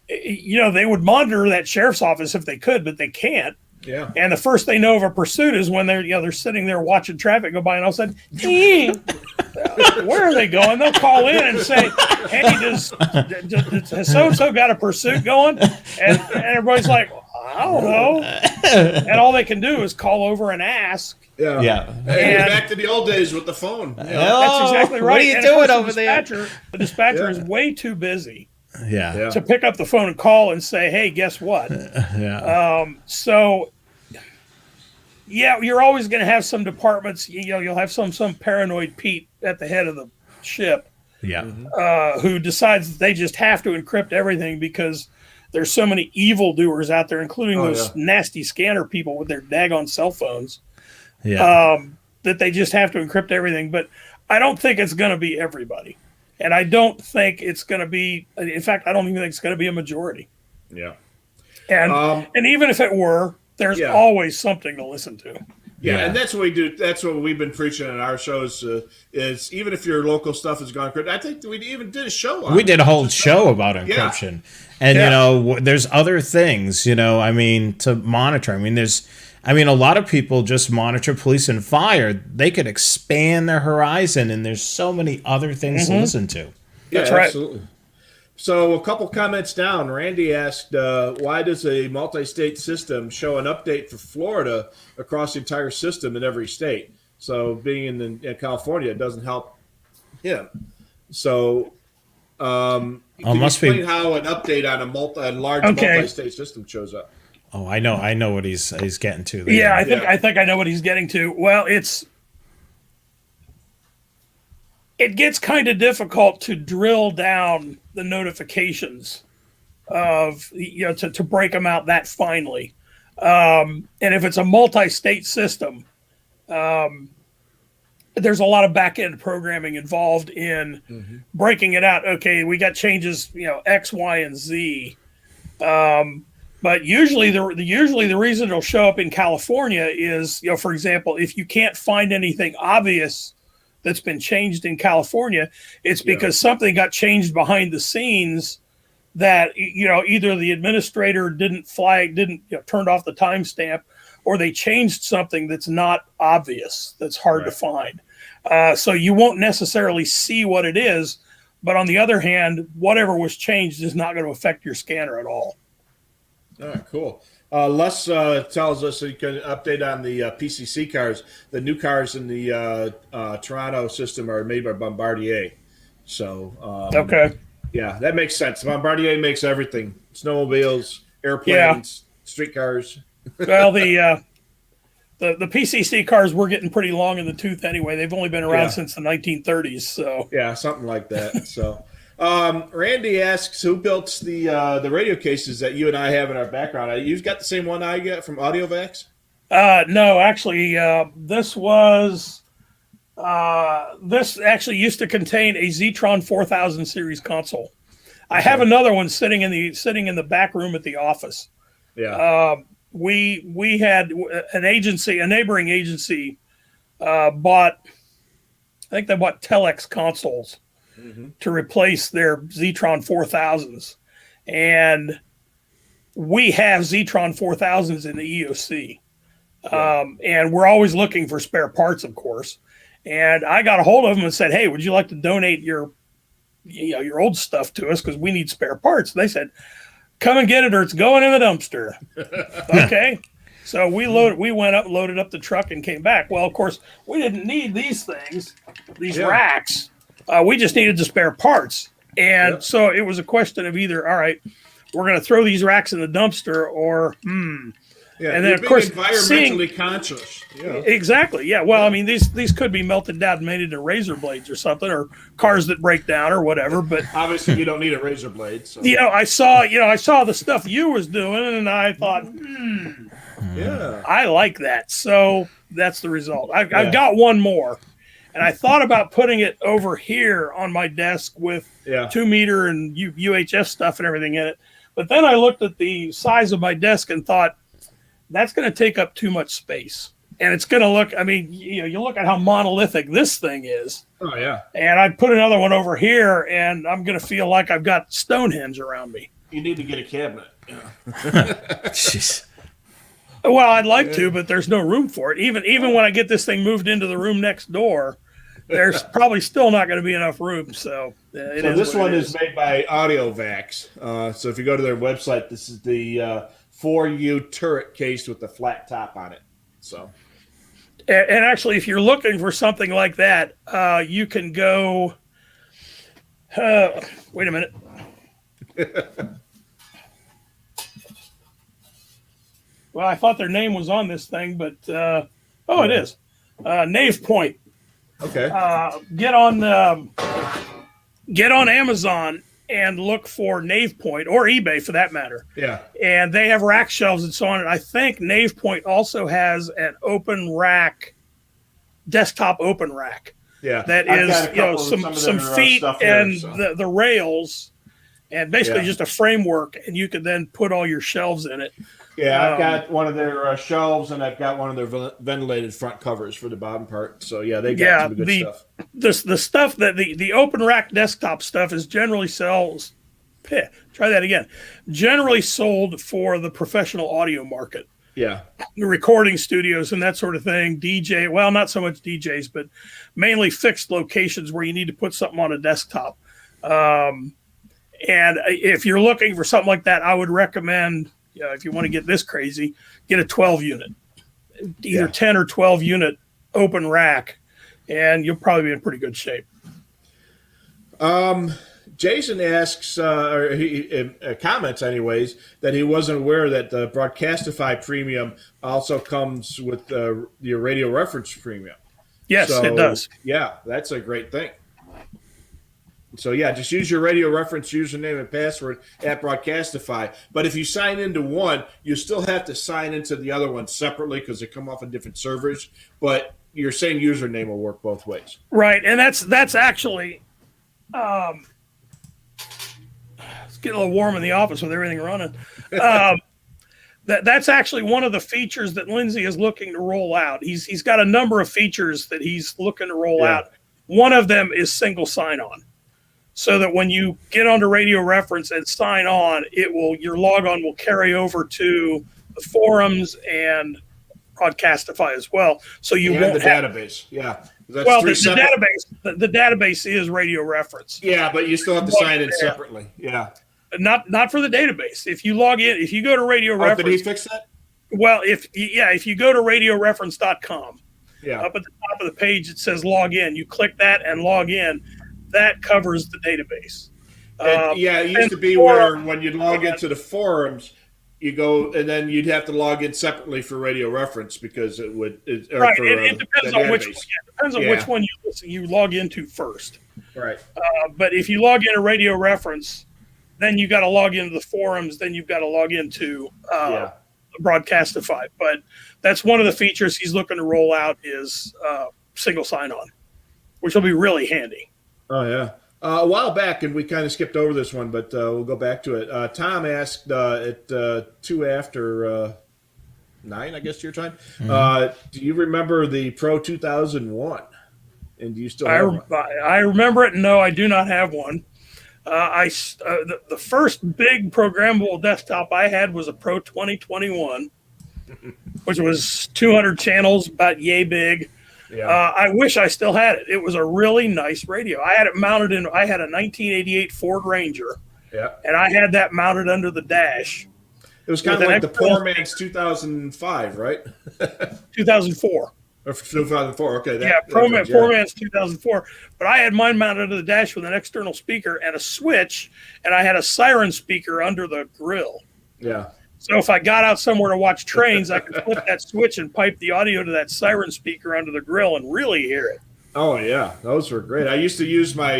they would monitor that sheriff's office if they could, but they can't. Yeah. And the first they know of a pursuit is when they're sitting there watching traffic go by, and all of a sudden, where are they going? They'll call in and say, "Hey, has so-and-so got a pursuit going?" And everybody's like, "I don't know." And all they can do is call over and ask. Yeah. Yeah. Hey, back to the old days with the phone. That's exactly right. What are you doing over there? The dispatcher is way too busy. Yeah. To pick up the phone and call and say, "Hey, guess what?" You're always going to have some departments. You'll have some paranoid Pete at the head of the ship. Yeah. Who decides that they just have to encrypt everything because there's so many evildoers out there, including those nasty scanner people with their daggone cell phones. Yeah. That they just have to encrypt everything. But I don't think it's going to be everybody. And I don't think it's going to be. In fact, I don't even think it's going to be a majority. Yeah. And even if it were, there's always something to listen to. Yeah, and that's what we do. That's what we've been preaching on our shows. Is even if your local stuff is gone encrypted, I think we even did a show on. We did a whole show about encryption, and there's other things. I mean, to monitor. I mean, a lot of people just monitor police and fire. They could expand their horizon, and there's so many other things to listen to. Yeah, that's right. Absolutely. So a couple comments down, Randy asked, why does a multi-state system show an update for Florida across the entire system in every state? So being in California, it doesn't help him. So can you explain how an update on a large multi-state system shows up? Oh, I know what he's getting to there. Yeah, I think I know what he's getting to. Well, it gets kind of difficult to drill down the notifications of, to break them out that finely. And if it's a multi-state system, there's a lot of back-end programming involved in breaking it out. Okay, we got changes, X, Y, and Z. But usually the reason it'll show up in California is, for example, if you can't find anything obvious that's been changed in California, it's because something got changed behind the scenes that, either the administrator didn't turned off the timestamp, or they changed something that's not obvious, that's hard to find. So you won't necessarily see what it is, but on the other hand, whatever was changed is not going to affect your scanner at all. All right, cool. Les tells us you can update on the PCC cars. The new cars in the Toronto system are made by Bombardier. So, yeah, that makes sense. Bombardier makes everything: snowmobiles, airplanes, streetcars. Well, the PCC cars were getting pretty long in the tooth anyway. They've only been around since the 1930s. So yeah, something like that. So. Randy asks, who built the radio cases that you and I have in our background? You've got the same one I get from AudioVax? No, actually, this actually used to contain a Zetron 4000 series console. I have another one sitting in the back room at the office. Yeah. We had a neighboring agency, I think they bought Telex consoles to replace their Zetron 4000s. And we have Zetron 4000s in the EOC. And we're always looking for spare parts, of course. And I got a hold of them and said, hey, would you like to donate your old stuff to us? Because we need spare parts. And they said, come and get it or it's going in the dumpster. Okay. So we went up, loaded up the truck and came back. Well, of course, we didn't need these things, these racks. We just needed the spare parts. And so it was a question of either, all right, we're going to throw these racks in the dumpster or, Yeah, and then of course, environmentally conscious. Exactly. Yeah. Well, I mean, these could be melted down and made into razor blades or something, or cars that break down or whatever. But obviously, you don't need a razor blade. So. I saw the stuff you was doing, and I thought, I like that. So that's the result. I've got one more. And I thought about putting it over here on my desk with 2 meter and UHF stuff and everything in it. But then I looked at the size of my desk and thought, that's going to take up too much space. And it's going to look, I mean, you look at how monolithic this thing is. Oh, yeah. And I put another one over here, and I'm going to feel like I've got Stonehenge around me. You need to get a cabinet. Jeez. Well, I'd like to, but there's no room for it. Even when I get this thing moved into the room next door, there's probably still not going to be enough room. So this one is made by AudioVax. So if you go to their website, this is the 4U turret case with the flat top on it. So, and actually, if you're looking for something like that, you can go. Wait a minute. Well, I thought their name was on this thing, but it is Nave Point. Okay. Get on Amazon and look for Nave Point, or eBay for that matter. Yeah. And they have rack shelves and so on. And I think Nave Point also has an open rack, desktop open rack. Yeah, that I've is, got a couple of some some of their feet stuff here. and So. the rails, and basically Yeah. just a framework, and you could then put all your shelves in it. Yeah, I've got one of their shelves, and I've got one of their ventilated front covers for the bottom part. So yeah, they got Yeah, some good stuff. the stuff that the open rack desktop stuff is generally sells. Try that again. Generally sold for the professional audio market, Yeah, the recording studios and that sort of thing. DJ, well, not so much DJs, but mainly fixed locations where you need to put something on a desktop. And if you're looking for something like that, I would recommend, if you want to get this crazy, get a 12 unit, either 10 or 12 unit open rack, and you'll probably be in pretty good shape. Jason asks, or he comments anyways, that he wasn't aware that the Broadcastify Premium also comes with your radio reference premium. Yes, So, it does. Yeah, that's a great thing. So yeah, just use your radio reference username and password at Broadcastify. But if you sign into one, you still have to sign into the other one separately because they come off of different servers. But your same username will work both ways. Right, and that's actually. It's getting a little warm in the office with everything running. That's actually one of the features that Lindsay is looking to roll out. He's got a number of features that he's looking to roll out. One of them is single sign-on, so that when you get onto Radio Reference and sign on, your logon will carry over to the forums and Broadcastify as well. So you won't the have database. Yeah. That's the database is Radio Reference. Yeah, but you still have to sign in separately. Yeah. Not for the database. If you log in, if you go to Radio Reference. Did he fix that? Well, if you go to radioreference.com, yeah, up at the top of the page it says log in. You click that and log in. That covers the database. It used to be where when you log into the forums, you go and then you'd have to log in separately for Radio Reference because it would. It depends on which. Which one you log into first. Right. But if you log into Radio Reference, then you got to log into the forums. Then you've got to log into Broadcastify. But that's one of the features he's looking to roll out is single sign-on, which will be really handy. Oh yeah. A while back, and we kind of skipped over this one, but we'll go back to it. Tom asked at 2 after 9, I guess your time. Mm-hmm. Do you remember the Pro 2001? And do you still have one? I remember it. No, I do not have one. The first big programmable desktop I had was a Pro 2021, which was 200 channels, about yay big. Yeah. I wish I still had it. It was a really nice radio. I had it mounted I had a 1988 Ford Ranger. Yeah. And I had that mounted under the dash. It was kind of like the Poor Man's 2005, right? 2004. Or 2004, okay. Poor Man's 2004. But I had mine mounted under the dash with an external speaker and a switch, and I had a siren speaker under the grill. Yeah. So if I got out somewhere to watch trains, I could flip that switch and pipe the audio to that siren speaker under the grill and really hear it. Oh, yeah. Those were great. I used to use my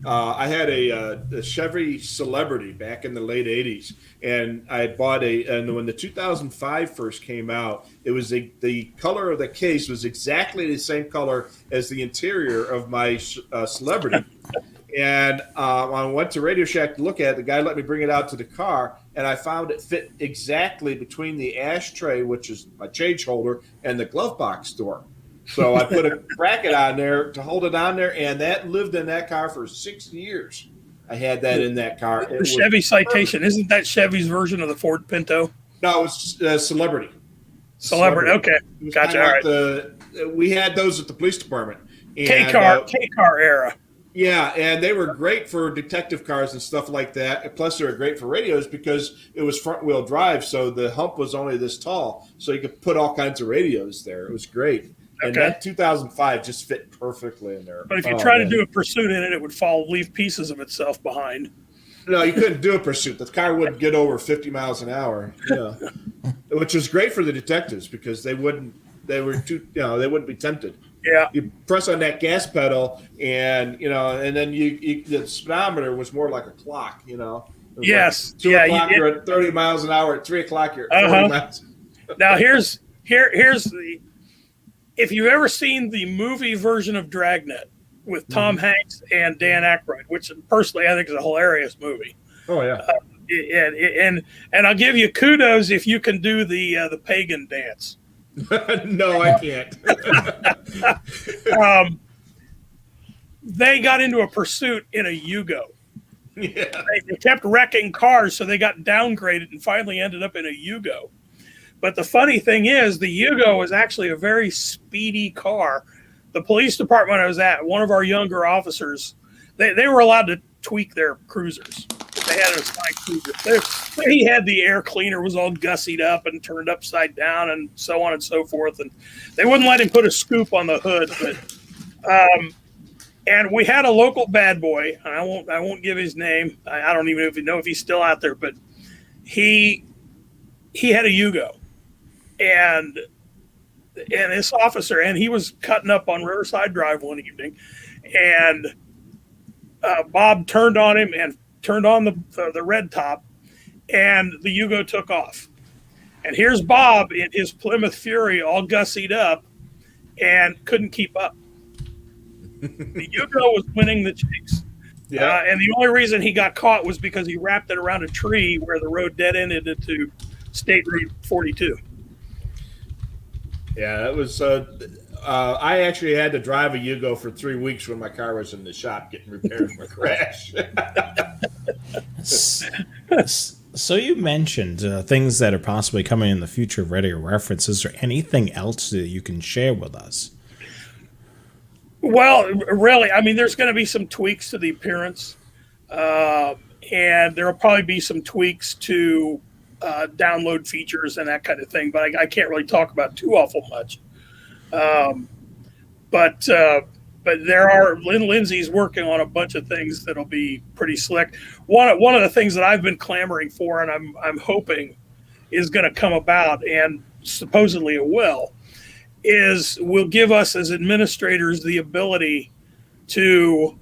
I had a Chevy Celebrity back in the late 80s, and I bought and when the 2005 first came out, it was the color of the case was exactly the same color as the interior of my Celebrity. And I went to Radio Shack to look at it. The guy let me bring it out to the car, and I found it fit exactly between the ashtray, which is my change holder, and the glove box door. So I put a bracket on there to hold it on there, and that lived in that car for 6 years. I had that in that car. The Chevy Citation, isn't that Chevy's version of the Ford Pinto? No, it was Celebrity. Celebrity, okay. Gotcha, all right. We had those at the police department. K-car era. Yeah, and they were great for detective cars and stuff like that. Plus, they were great for radios because it was front-wheel drive, so the hump was only this tall, so you could put all kinds of radios there. It was great. And that 2005 just fit perfectly in there. But if you try to do a pursuit in it, it would leave pieces of itself behind. No, you couldn't do a pursuit. The car wouldn't get over 50 miles an hour. Yeah. Which was great for the detectives because they wouldn't be tempted. Yeah. You press on that gas pedal and then the speedometer was more like a clock, Yes. Like 2 o'clock, you're at 30 miles an hour. At 3 o'clock, you're at 40 miles. Now here's if you've ever seen the movie version of Dragnet with Tom Hanks and Dan Aykroyd, which personally I think is a hilarious movie. Oh yeah. And I'll give you kudos if you can do the pagan dance. No, I can't. They got into a pursuit in a Yugo. Yeah. They kept wrecking cars, so they got downgraded and finally ended up in a Yugo. But the funny thing is, the Yugo was actually a very speedy car. The police department I was at, one of our younger officers, they were allowed to tweak their cruisers. They had a assigned cruiser. He had the air cleaner, was all gussied up and turned upside down and so on and so forth. And they wouldn't let him put a scoop on the hood. But, and we had a local bad boy. I won't give his name. I don't even know if he's still out there, but he had a Yugo. And this officer, and he was cutting up on Riverside Drive one evening, and Bob turned on him and turned on the red top, and the Yugo took off. And here's Bob in his Plymouth Fury, all gussied up, and couldn't keep up. The Yugo was winning the chase. Yeah. And the only reason he got caught was because he wrapped it around a tree where the road dead ended into State Route 42. Yeah, it was. I actually had to drive a Yugo for 3 weeks when my car was in the shop getting repaired from a crash. So you mentioned things that are possibly coming in the future of Radio Reference. Is there anything else that you can share with us? Well, really, I mean, there's going to be some tweaks to the appearance, and there will probably be some tweaks to download features and that kind of thing, but I can't really talk about too awful much. But there are Lindsay's working on a bunch of things that'll be pretty slick. One of the things that I've been clamoring for, and I'm hoping is going to come about, and supposedly it will give us as administrators the ability to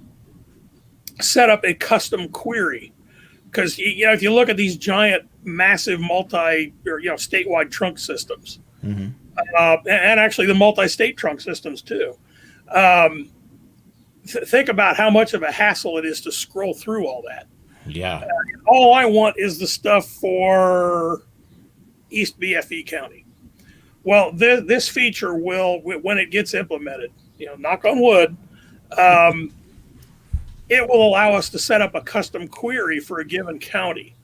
set up a custom query. Because if you look at these giant, massive statewide trunk systems, and actually the multi-state trunk systems too, think about how much of a hassle it is to scroll through all that. Yeah. All I want is the stuff for East BFE County. Well, this feature will, when it gets implemented, knock on wood, it will allow us to set up a custom query for a given county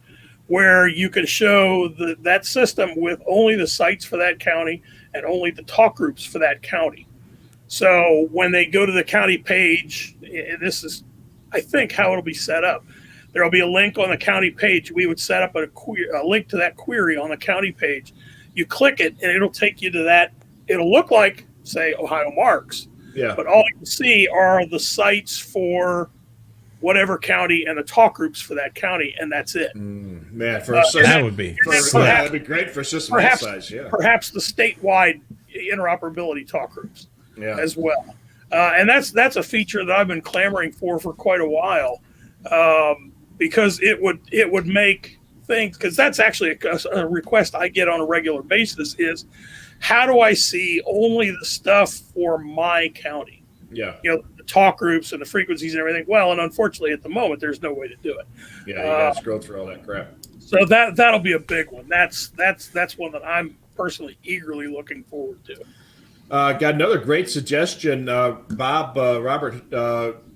where you can show that system with only the sites for that county and only the talk groups for that county. So when they go to the county page, this is, I think, how it'll be set up. There will be a link on the county page. We would set up a link to that query on the county page. You click it, and it'll take you to that. It'll look like, say, Ohio Marks. Yeah. But all you can see are the sites for whatever county and the talk groups for that county, and that's it. Man, that would be that'd be great for system size. Yeah, perhaps the statewide interoperability talk groups as well. And that's a feature that I've been clamoring for quite a while, because it would make things, because that's actually a request I get on a regular basis is, how do I see only the stuff for my county? Yeah. The talk groups and the frequencies and everything. Well, and unfortunately at the moment, there's no way to do it. Yeah, you got to scroll through all that crap. So that'll be a big one. That's one that I'm personally eagerly looking forward to. Got another great suggestion. Robert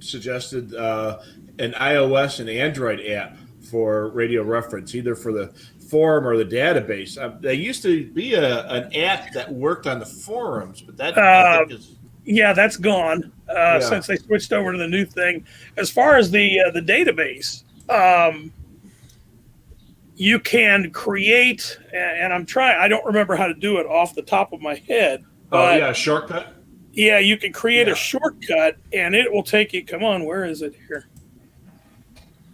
suggested an iOS and Android app for Radio Reference, either for the forum or the database. There used to be an app that worked on the forums, but that I think is... Yeah, that's gone since they switched over to the new thing. As far as the database, you can create, and I don't remember how to do it off the top of my head. But a shortcut? Yeah, you can create a shortcut, and it will take you, come on, where is it here?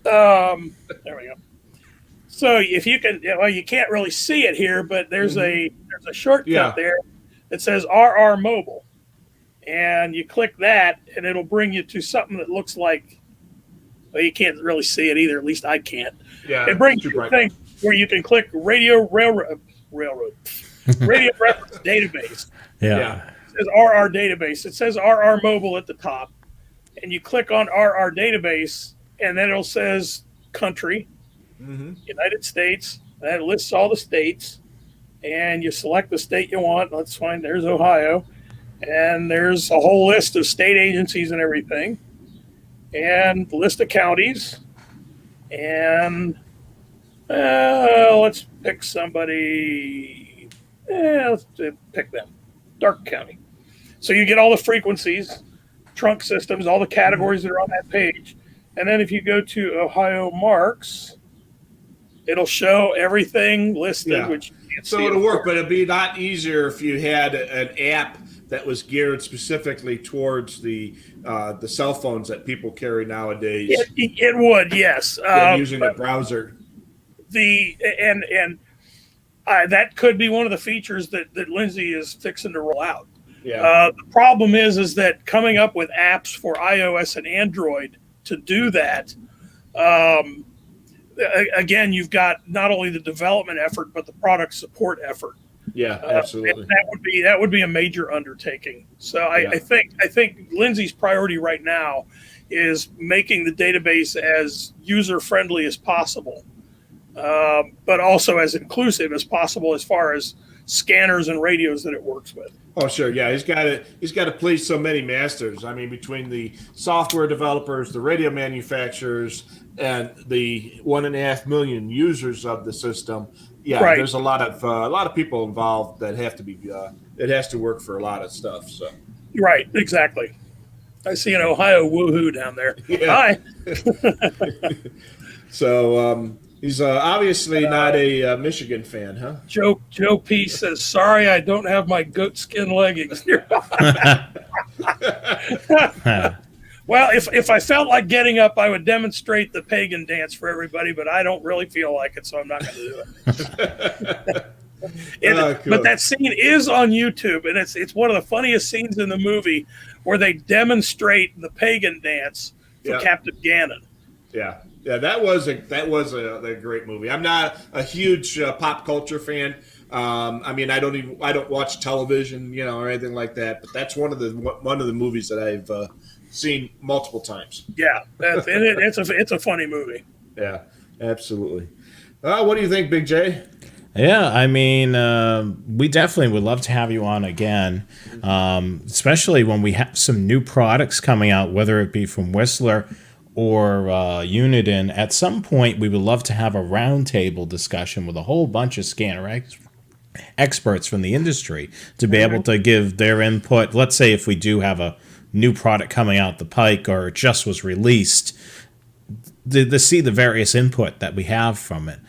There we go. So if you can, you can't really see it here, but there's a shortcut there that says RR Mobile. And you click that, and it'll bring you to something that looks like, well, you can't really see it either. At least I can't. Yeah, it brings you a thing where you can click Radio Reference Database. Yeah. says RR database. It says RR mobile at the top, and you click on RR database, and then it'll says country, United States. And it lists all the states, and you select the state you want. Let's find there's Ohio, and there's a whole list of state agencies and everything, and list of counties, and let's pick somebody. Let's pick them. Dark County. So you get all the frequencies, trunk systems, all the categories that are on that page. And then if you go to Ohio Marks, it'll show everything listed, which you can't see. So it'll work, but it'd be a lot easier if you had an app that was geared specifically towards the cell phones that people carry nowadays. It would, yes. Using a browser. That could be one of the features that Lindsay is fixing to roll out. Yeah. The problem is that coming up with apps for iOS and Android to do that, again, you've got not only the development effort but the product support effort. Yeah, absolutely. That would be a major undertaking. So I think Lindsay's priority right now is making the database as user friendly as possible. But also as inclusive as possible as far as scanners and radios that it works with. Oh, sure. Yeah, he's got to please so many masters. I mean, between the software developers, the radio manufacturers, and the 1.5 million users of the system. Yeah, right. There's a lot of people involved that have to be. It has to work for a lot of stuff. So. Right. Exactly. I see an Ohio woohoo down there. Yeah. Hi. So. He's obviously not a Michigan fan, huh? Joe P says, "Sorry, I don't have my goat skin leggings." Well, if I felt like getting up, I would demonstrate the pagan dance for everybody, but I don't really feel like it, so I'm not going to do it. Cool. But that scene is on YouTube, and it's one of the funniest scenes in the movie where they demonstrate the pagan dance for Captain Gannon. Yeah. Yeah, that was a great movie. I'm not a huge pop culture fan. I mean, I don't watch television, or anything like that. But that's one of the movies that I've seen multiple times. Yeah, it's a funny movie. Yeah, absolutely. What do you think, Big J? Yeah, I mean, we definitely would love to have you on again, especially when we have some new products coming out, whether it be from Whistler or Uniden. At some point, we would love to have a roundtable discussion with a whole bunch of scanner experts from the industry to be able to give their input. Let's say if we do have a new product coming out the pike or it just was released, to see the various input that we have from it.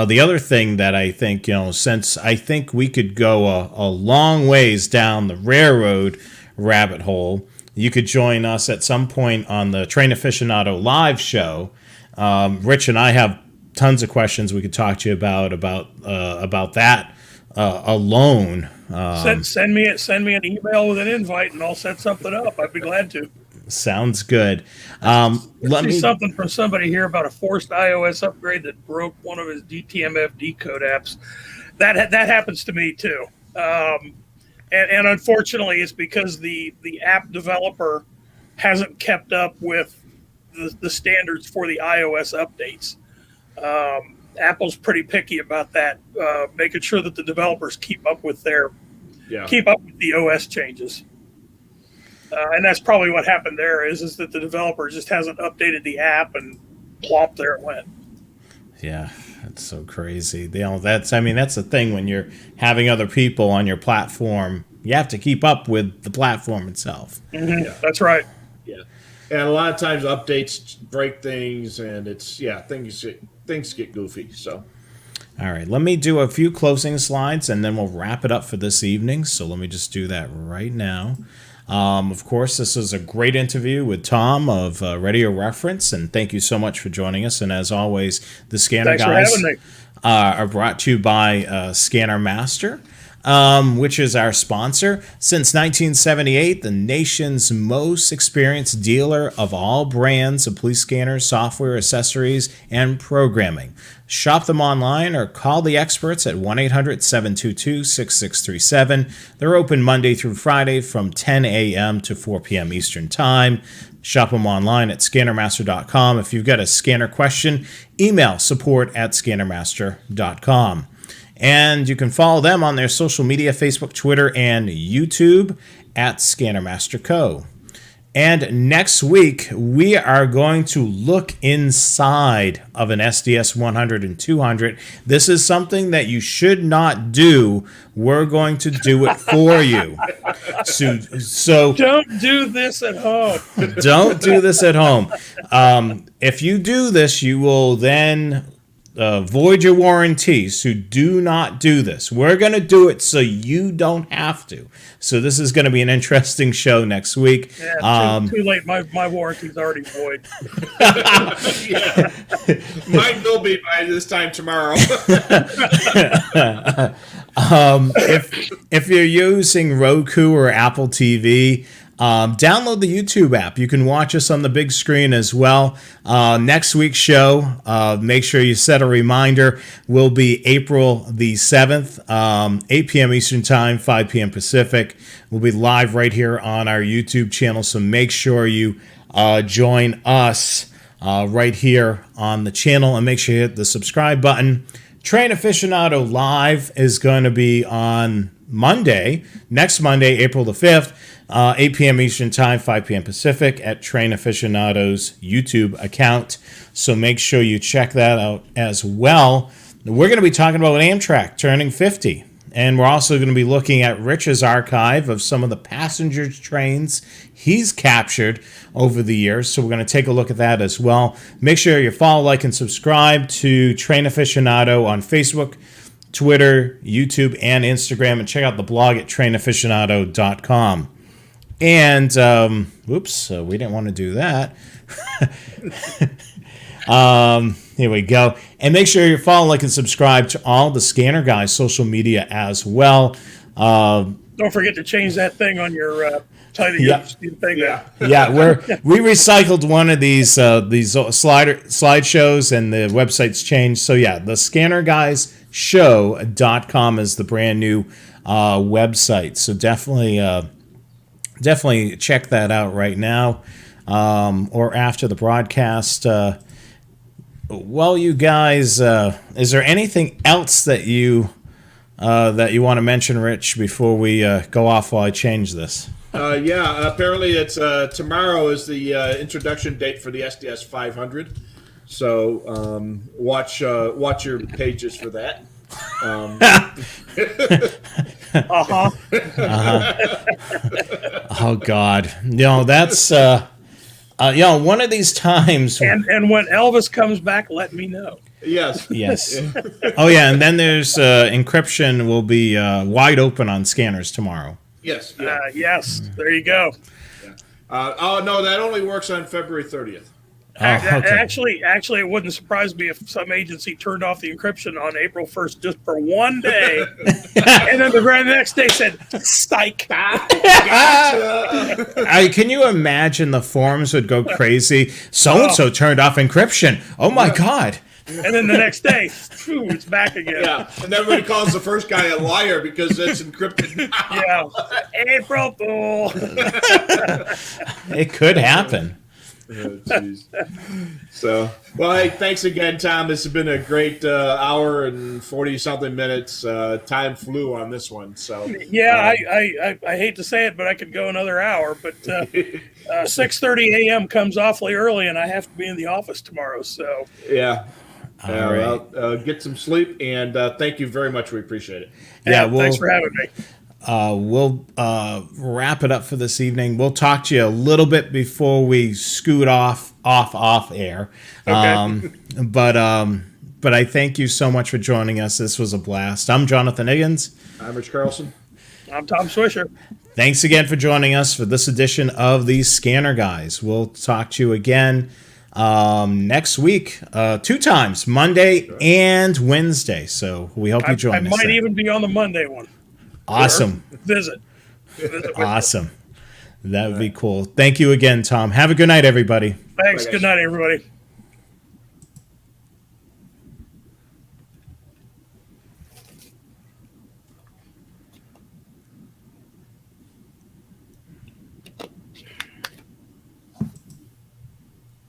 The other thing that I think, since I think we could go a long ways down the railroad rabbit hole, you could join us at some point on the Train Aficionado live show. Rich and I have tons of questions we could talk to you about that alone. Send me an email with an invite, and I'll set something up. I'd be glad to. Sounds good. Let me see something from somebody here about a forced iOS upgrade that broke one of his DTMF decode apps. That happens to me too. And unfortunately, it's because the app developer hasn't kept up with the standards for the iOS updates. Apple's pretty picky about that, making sure that the developers keep up with the OS changes. And that's probably what happened there is that the developer just hasn't updated the app, and plop, there it went. Yeah, that's so crazy. That's the thing when you're having other people on your platform. You have to keep up with the platform itself. Mm-hmm. Yeah. That's right. Yeah, and a lot of times updates break things, and things get goofy. So, all right, let me do a few closing slides, and then we'll wrap it up for this evening. So let me just do that right now. Of course, this is a great interview with Tom of Radio Reference, and thank you so much for joining us. And as always, the Scanner Guys are brought to you by Scanner Master. which is our sponsor. Since 1978, the nation's most experienced dealer of all brands of police scanners, software, accessories, and programming. Shop them online or call the experts at 1-800-722-6637. They're open Monday through Friday from 10 a.m. to 4 p.m. Eastern Time. Shop them online at scannermaster.com. If you've got a scanner question, email support@scannermaster.com. And you can follow them on their social media, Facebook, Twitter, and YouTube at Scannermaster Co. And next week, we are going to look inside of an SDS 100 and 200. This is something that you should not do. We're going to do it for you. So don't do this at home. Don't do this at home. If you do this, you will then void your warranty. So do not do this. We're going to do it so you don't have to. So this is going to be an interesting show next week. Yeah, too late. My warranty's already void. Yeah. Mine will be by this time tomorrow. If you're using Roku or Apple TV, download the YouTube app. You can watch us on the big screen as well. Next week's show, make sure you set a reminder, will be April the 7th, 8 p.m. Eastern Time, 5 p.m. Pacific. We'll be live right here on our YouTube channel, so make sure you join us right here on the channel, and make sure you hit the subscribe button. Train Aficionado Live is going to be on Monday, next Monday, April the 5th, 8 p.m. Eastern Time, 5 p.m. Pacific at Train Aficionado's YouTube account. So make sure you check that out as well. We're going to be talking about Amtrak turning 50. And we're also going to be looking at Rich's archive of some of the passenger trains he's captured over the years. So we're going to take a look at that as well. Make sure you follow, like, and subscribe to Train Aficionado on Facebook, Twitter, YouTube, and Instagram. And check out the blog at trainaficionado.com. And, we didn't want to do that. Here we go. And make sure you follow, like, and subscribe to all the Scanner Guys social media as well. Don't forget to change that thing on your title. Yeah. Thing. Yeah. Yeah, we recycled one of these slideshows, and the website's changed. So yeah, the scannerguyshow.com is the brand new website. So definitely check that out right now, or after the broadcast. Well, you guys, is there anything else that you want to mention, Rich, before we go off while I change this? Apparently it's tomorrow is the introduction date for the SDS 500. So watch your pages for that. Oh God, that's one of these times. And when Elvis comes back, let me know. Yes. Oh yeah, and then there's encryption will be wide open on scanners tomorrow. Yes. Yes. There you go. No, that only works on February 30th. Okay. Actually, it wouldn't surprise me if some agency turned off the encryption on April 1st just for one day, and then the very next day said, "Psych." Can you imagine the forums would go crazy? So and so turned off encryption. Oh my God! And then the next day, it's back again. Yeah, and everybody calls the first guy a liar because it's encrypted. Yeah, April Fool. It could happen. Oh, so, well, hey, thanks again, Tom. This has been a great hour and 40-something minutes. Time flew on this one. So, yeah, I hate to say it, but I could go another hour. But 6:30 a.m. comes awfully early, and I have to be in the office tomorrow. So, yeah. All right. Get some sleep, and thank you very much. We appreciate it. Yeah, thanks for having me. We'll wrap it up for this evening. We'll talk to you a little bit before we scoot off air. Okay. But I thank you so much for joining us. This was a blast. I'm Jonathan Higgins. I'm Rich Carlson. I'm Tom Swisher. Thanks again for joining us for this edition of the Scanner Guys. We'll talk to you again next week, 2 times, Monday and Wednesday. So we hope you join us. I might even be on the Monday one. Awesome. Visit with you. Awesome. That would be cool. Thank you again, Tom. Have a good night, everybody. Thanks. Bye, Good guys. night, everybody.